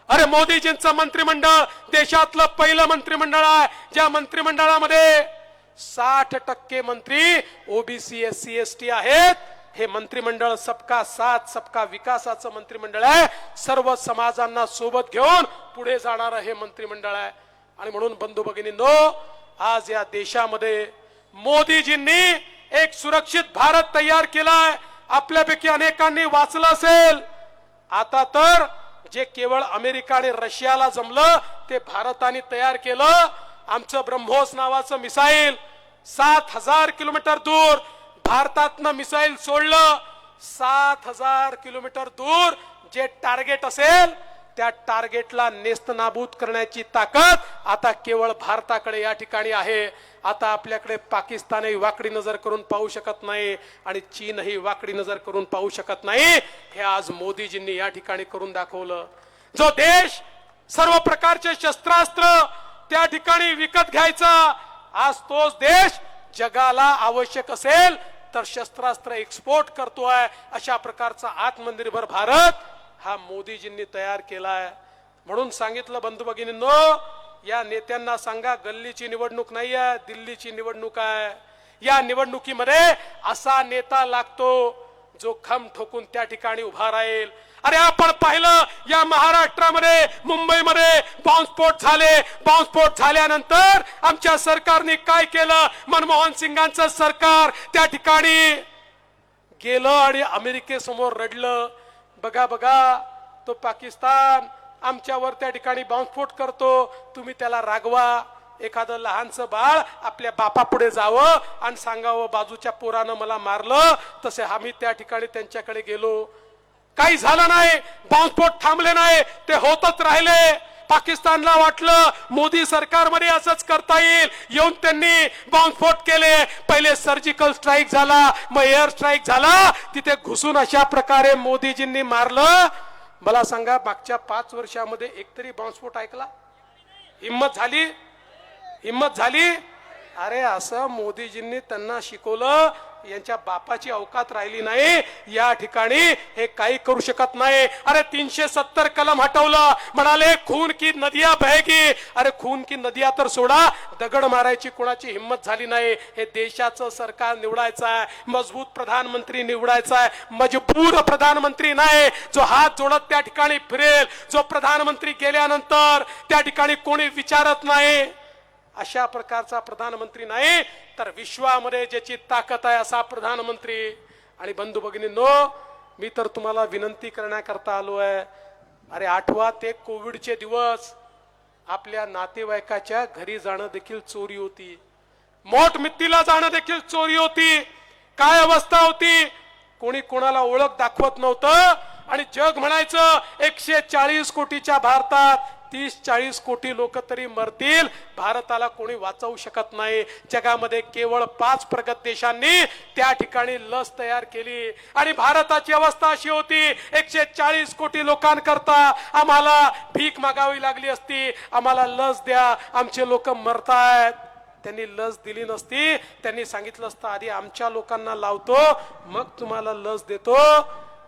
अरे मोदीजींचं मंत्रिमंडळ देशातलं पहिलं मंत्रिमंडळ आहे ज्या मंत्रिमंडळामध्ये 60% मंत्री ओबीसी, SC, ST आहेत. हे मंत्रिमंडळ सबका साथ सबका विकासाचं मंत्रिमंडळ आहे. सर्व समाजांना सोबत घेऊन पुढे जाणारं हे मंत्रिमंडळ आहे. आणि म्हणून बंधू भगिनींनो, आज या देशामध्ये मोदीजींनी एक सुरक्षित भारत तयार केलाय. आपल्यापैकी अनेकांनी वाचलं असेल. आता तर जे केवळ अमेरिका आणि रशियाला जमलं ते भारताने तयार केलं. आमचं ब्रह्मोस नावाचं मिसाईल 7,000 किलोमीटर दूर भारतातनं मिसाईल सोडलं. 7,000 किलोमीटर दूर जे टार्गेट असेल त्या टार्गेटला नेस्तनाबूत करण्याची ताकद आता केवळ भारताकडे या ठिकाणी आहे. आता आपल्याकडे पाकिस्तानही वाकडी नजर करून पाहू शकत नाही आणि चीनही वाकडी नजर करून पाहू शकत नाही. हे आज मोदीजींनी या ठिकाणी करून दाखवलं. जो देश सर्व प्रकारचे शस्त्रास्त्र त्या ठिकाणी विकत घ्यायचा, आज तोच देश जगाला आवश्यक असेल तर शस्त्रास्त्र एक्सपोर्ट करतोय. अशा प्रकारचा आत्मनिर्भर भारत हा मोदीजींनी तयार केलाय. म्हणून सांगितलं बंधू भगिनींनो, या नेत्यांना सांगा गल्लीची निवडणूक नाही आहे, दिल्लीची निवडणूक आहे. या निवडणुकीमध्ये असा नेता लागतो जो खम ठोकून त्या ठिकाणी उभा राहील. अरे आपण पाहिलं या महाराष्ट्रामध्ये, मुंबईमध्ये बॉम्बस्फोट झाले. बॉम्बस्फोट झाल्यानंतर आमच्या सरकारने काय केलं? मनमोहन सिंगांचं सरकार त्या ठिकाणी गेलं आणि अमेरिकेसमोर रडलं. बघा बघा, तो पाकिस्तान आमच्यावर त्या ठिकाणी बॉम्बस्फोट करतो, तुम्ही त्याला रागवा. एखादं लहानसं बाळ आपल्या बापापुढे जावं आणि सांगावं बाजूच्या पोरानं मला मारलं, तसे आम्ही त्या ठिकाणी त्यांच्याकडे गेलो. काही झालं नाही, बॉम्बस्फोट थांबले नाही, ते होतच राहिले. पाकिस्तानला वाटलं मोदी सरकारमध्ये असंच करता येईल, येऊन त्यांनी बॉम्बस्फोट केले. पहिले सर्जिकल स्ट्राईक झाला, मग एअर स्ट्राईक झाला, तिथे घुसून अशा प्रकारे मोदीजींनी मारलं. मला सांगा, मागच्या 5 वर्षामध्ये एकतरी बॉम्बस्फोट ऐकला? हिम्मत झाली? हिम्मत झाली? अरे असं मोदीजींनी त्यांना शिकवलं. यांच्या बापाची अवकात राहिली नाही. या ठिकाणी हे काही करू शकत नाही. अरे 370 कलम हटवलं, म्हणाले खून की नदिया बहेगी. अरे खून की नदिया तर सोडा, दगड मारायची कोणाची हिम्मत झाली नाही. हे देशाचं सरकार निवडायचं आहे, मजबूत प्रधानमंत्री निवडायचा आहे, मजबूर प्रधानमंत्री नाही जो हात जोडत त्या ठिकाणी फिरेल, जो प्रधानमंत्री गेल्यानंतर त्या ठिकाणी कोणी विचारत नाही. अशा प्रकारचा प्रधानमंत्री नाही तर विश्वामध्ये ज्याची ताकद आहे असा प्रधानमंत्री. आणि बंधू भगिनींनो, मी तर तुम्हाला विनंती करण्याकरता आलो आहे. अरे आठवा ते कोविडचे दिवस, आपल्या नातेवाईकाच्या घरी जाणं देखील चोरी होती, मोठमित्तीला जाणं देखील चोरी होती. काय अवस्था होती, कोणी कोणाला ओळख दाखवत नव्हतं आणि जग म्हणायचं 140 कोटीच्या भारतात 30-40 कोटी लोक तरी मरतील, भारताला कोणी वाचवू शकत नाही. जगामध्ये केवळ 5 प्रगत देशांनी त्या ठिकाणी लस तयार केली आणि भारताची अवस्था अशी होती 140 कोटी लोकांकरता आम्हाला भीक मागावी लागली असती, आम्हाला लस द्या, आमचे लोक मरतायत. त्यांनी लस दिली नसती, त्यांनी सांगितलं असतं आधी आमच्या लोकांना लावतो मग तुम्हाला लस देतो.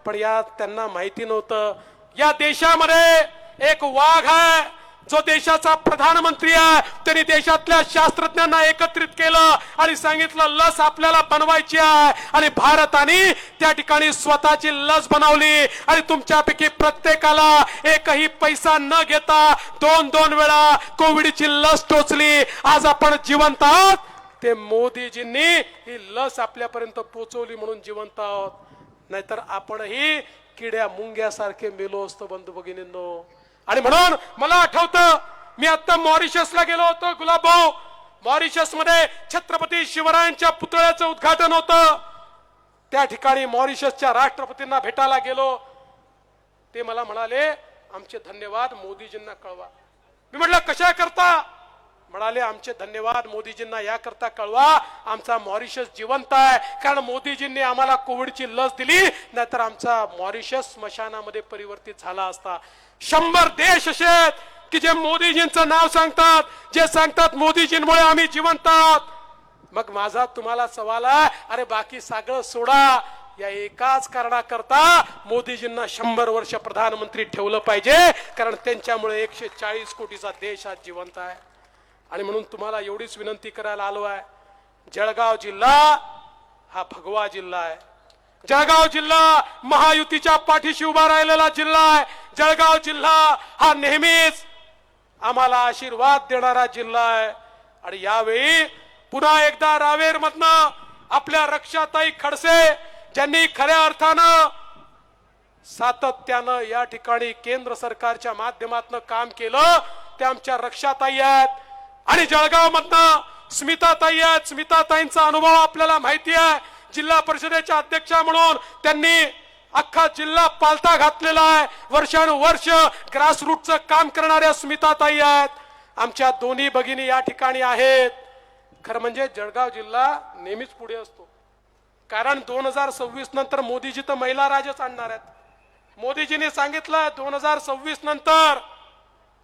पण या त्यांना माहिती नव्हतं या देशामध्ये एक वाघ आहे जो देशाचा प्रधानमंत्री आहे. त्यांनी देशातल्या शास्त्रज्ञांना एकत्रित केलं आणि सांगितलं लस आपल्याला बनवायची आहे आणि भारताने त्या ठिकाणी स्वतःची लस बनवली आणि तुमच्यापैकी प्रत्येकाला एकही पैसा न घेता 2-2 वेळा कोविडची लस टोचली. आज आपण जिवंत आहोत ते मोदीजींनी ही लस आपल्यापर्यंत पोहोचवली म्हणून जिवंत आहोत, नाहीतर आपणही किड्या मुंग्यासारखे मेलो असतो बंधू भगिनींनो. आणि म्हणून मला आठवतं मी आता मॉरिशसला गेलो होतो गुलाबभाऊ, मॉरिशस मध्ये छत्रपती शिवरायांच्या पुतळ्याचं उद्घाटन होतं. त्या ठिकाणी मॉरिशसच्या राष्ट्रपतींना भेटायला गेलो. ते मला म्हणाले आमचे धन्यवाद मोदीजींना कळवा. मी म्हटलं कशा करता? म्हणाले आमचे धन्यवाद मोदीजींना याकरता कळवा आमचा मॉरिशस जिवंत आहे, कारण मोदीजींनी आम्हाला कोविडची लस दिली, नाहीतर आमचा मॉरिशस स्मशानामध्ये परिवर्तित झाला असता. 100 देश असे आहेत की जे मोदीजींचं नाव सांगतात, जे सांगतात मोदीजींमुळे आम्ही जिवंत आहोत. मग माझा तुम्हाला सवाल आहे, अरे बाकी सगळं सोडा, या एकाच कारणाकरता मोदीजींना 100 वर्ष प्रधानमंत्री ठेवलं पाहिजे, कारण त्यांच्यामुळे 140 कोटीचा देश आज जिवंत आहे. आणि म्हणून तुम्हाला एवढीच विनंती करायला आलो आहे, जळगाव जिल्हा हा भगवा जिल्हा आहे. जळगाव जिल्हा महायुतीच्या पाठीशी उभा राहिलेला जिल्हा आहे. जळगाव जिल्हा हा नेहमीच आम्हाला आशीर्वाद देणारा जिल्हा आहे. आणि यावेळी पुन्हा एकदा रावेर मधनं आपल्या रक्षाताई खडसे ज्यांनी खऱ्या अर्थानं सातत्यानं या ठिकाणी केंद्र सरकारच्या माध्यमातून काम केलं, ते आमच्या रक्षाताई आहेत. आणि जळगाव मधनं स्मिताताई आहेत. स्मिताताईंचा अनुभव आपल्याला माहिती आहे, जिल्हा परिषदेच्या अध्यक्षा म्हणून त्यांनी अख्खा जिल्हा पालथा घातलेला आहे. वर्षानुवर्ष ग्रासरूटचं काम करणाऱ्या स्मिताताई आहेत. आमच्या दोन्ही भगिनी या ठिकाणी आहेत. खरं म्हणजे जळगाव जिल्हा नेहमीच पुढे असतो, कारण 2026 नंतर मोदीजी तर महिला राजच आणणार आहेत. मोदीजींनी सांगितलं 2026 नंतर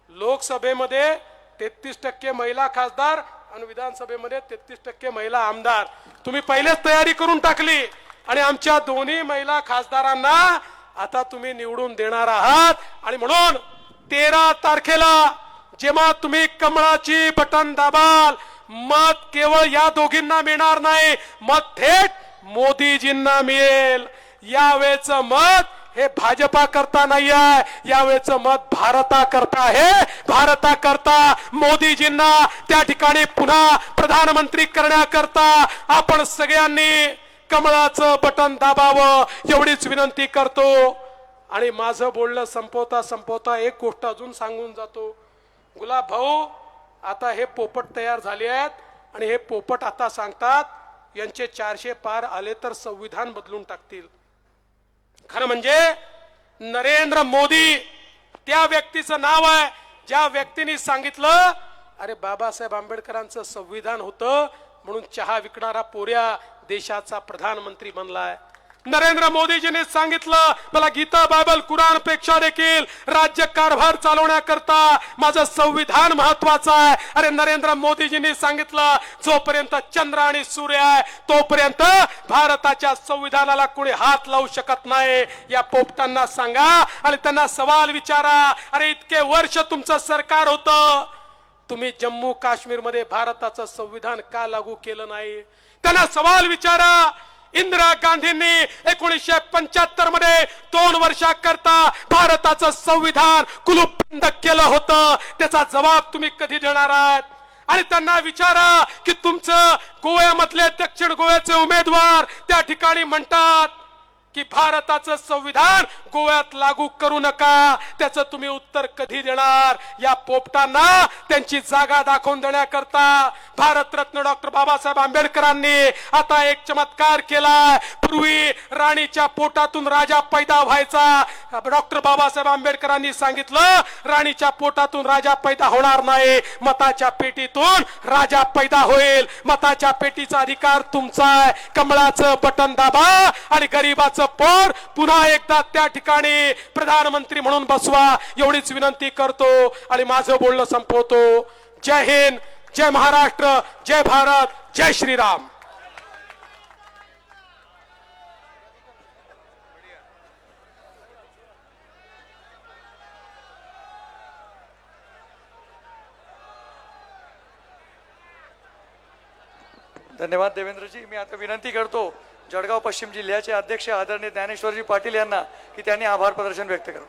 लोकसभेमध्ये 33% महिला खासदार आणि विधानसभेमध्ये 33% महिला आमदार. तुम्ही पहिलेच तयारी करून टाकली आणि आमच्या दोन्ही महिला खासदारांना आता तुम्ही निवडून देणार आहात. आणि म्हणून 13 तारखेला जेव्हा तुम्ही कमळाची बटन दाबाल, मत केवळ या दोघींना मिळणार नाही, मत थेट मोदीजींना मिळेल. यावेळेचं मत हे भाजपा करता नाही आहे, यावेळेचं मत भारता करता आहे. भारता करता मोदीजींना त्या ठिकाणी पुन्हा प्रधानमंत्री करण्याकरता आपण सगळ्यांनी कमळाचं बटन दाबावं एवढीच विनंती करतो. आणि माझं बोलणं संपवता एक गोष्ट अजून सांगून जातो. गुलाब भाऊ, आता हे पोपट तयार झाले आहेत आणि हे पोपट आता सांगतात यांचे 400 पार आले तर संविधान बदलून टाकतील. खरं म्हणजे नरेंद्र मोदी त्या व्यक्तीचं नाव आहे ज्या व्यक्तीने सांगितलं अरे बाबासाहेब आंबेडकरांचं संविधान होतं म्हणून चहा विकणारा पोऱ्या देशाचा प्रधानमंत्री बनलाय. नरेंद्र मोदीजींनी सांगितलं मला गीता बायबल कुराण पेक्षा देखील राज्य कारभार चालवण्याकरता माझं संविधान महत्वाचं आहे. अरे नरेंद्र मोदीजींनी सांगितलं जोपर्यंत चंद्र आणि सूर्य आहे तोपर्यंत भारताच्या संविधानाला कोणी हात लावू शकत नाही. या पोपटांना सांगा आणि त्यांना सवाल विचारा, अरे इतके वर्ष तुमचं सरकार होतं, तुम्ही जम्मू काश्मीर मध्ये भारताचं संविधान का लागू केलं नाही? त्यांना सवाल विचारा. इंदिरा गांधींनी 1975 मध्ये 2 वर्षाकरता भारताचं संविधान कुलूपबंद केलं होतं, त्याचा जबाब तुम्ही कधी देणार आहात? आणि त्यांना विचारा की तुमचं गोव्यामधले दक्षिण गोव्याचे उमेदवार त्या ठिकाणी म्हणतात की भारताचं संविधान गोव्यात लागू करू नका, त्याचं तुम्ही उत्तर कधी देणार? या पोपटांना त्यांची जागा दाखवून देण्याकरता भारतरत्न डॉक्टर बाबासाहेब आंबेडकरांनी आता एक चमत्कार केला. पूर्वी राणीच्या पोटातून राजा पैदा व्हायचा. डॉक्टर बाबासाहेब आंबेडकरांनी सांगितलं राणीच्या पोटातून राजा पैदा होणार नाही, मताच्या पेटीतून राजा पैदा होईल. मताच्या पेटीचा अधिकार तुमचा आहे. कमळाचं बटन दाबा आणि गरीबाचं पोट पुन्हा एकदा त्या ठिकाणी प्रधानमंत्री म्हणून बसवा, एवढीच विनंती करतो आणि माझं बोलणं संपवतो. जय हिंद, जय महाराष्ट्र, जय भारत, जय श्रीराम. धन्यवाद देवेंद्रजी. मी आता विनंती करतो जळगाव पश्चिम जिल्ह्याचे अध्यक्ष आदरणीय ज्ञानेश्वरजी पाटील यांना की त्यांनी आभार प्रदर्शन व्यक्त करावं.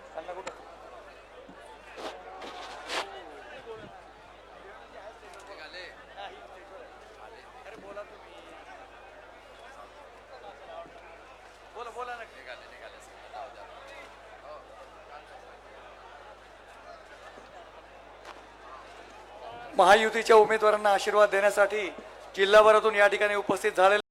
महायुतीच्या उमेदवारांना आशीर्वाद देण्यासाठी जिल्हाभरातून या ठिकाणी उपस्थित झालेले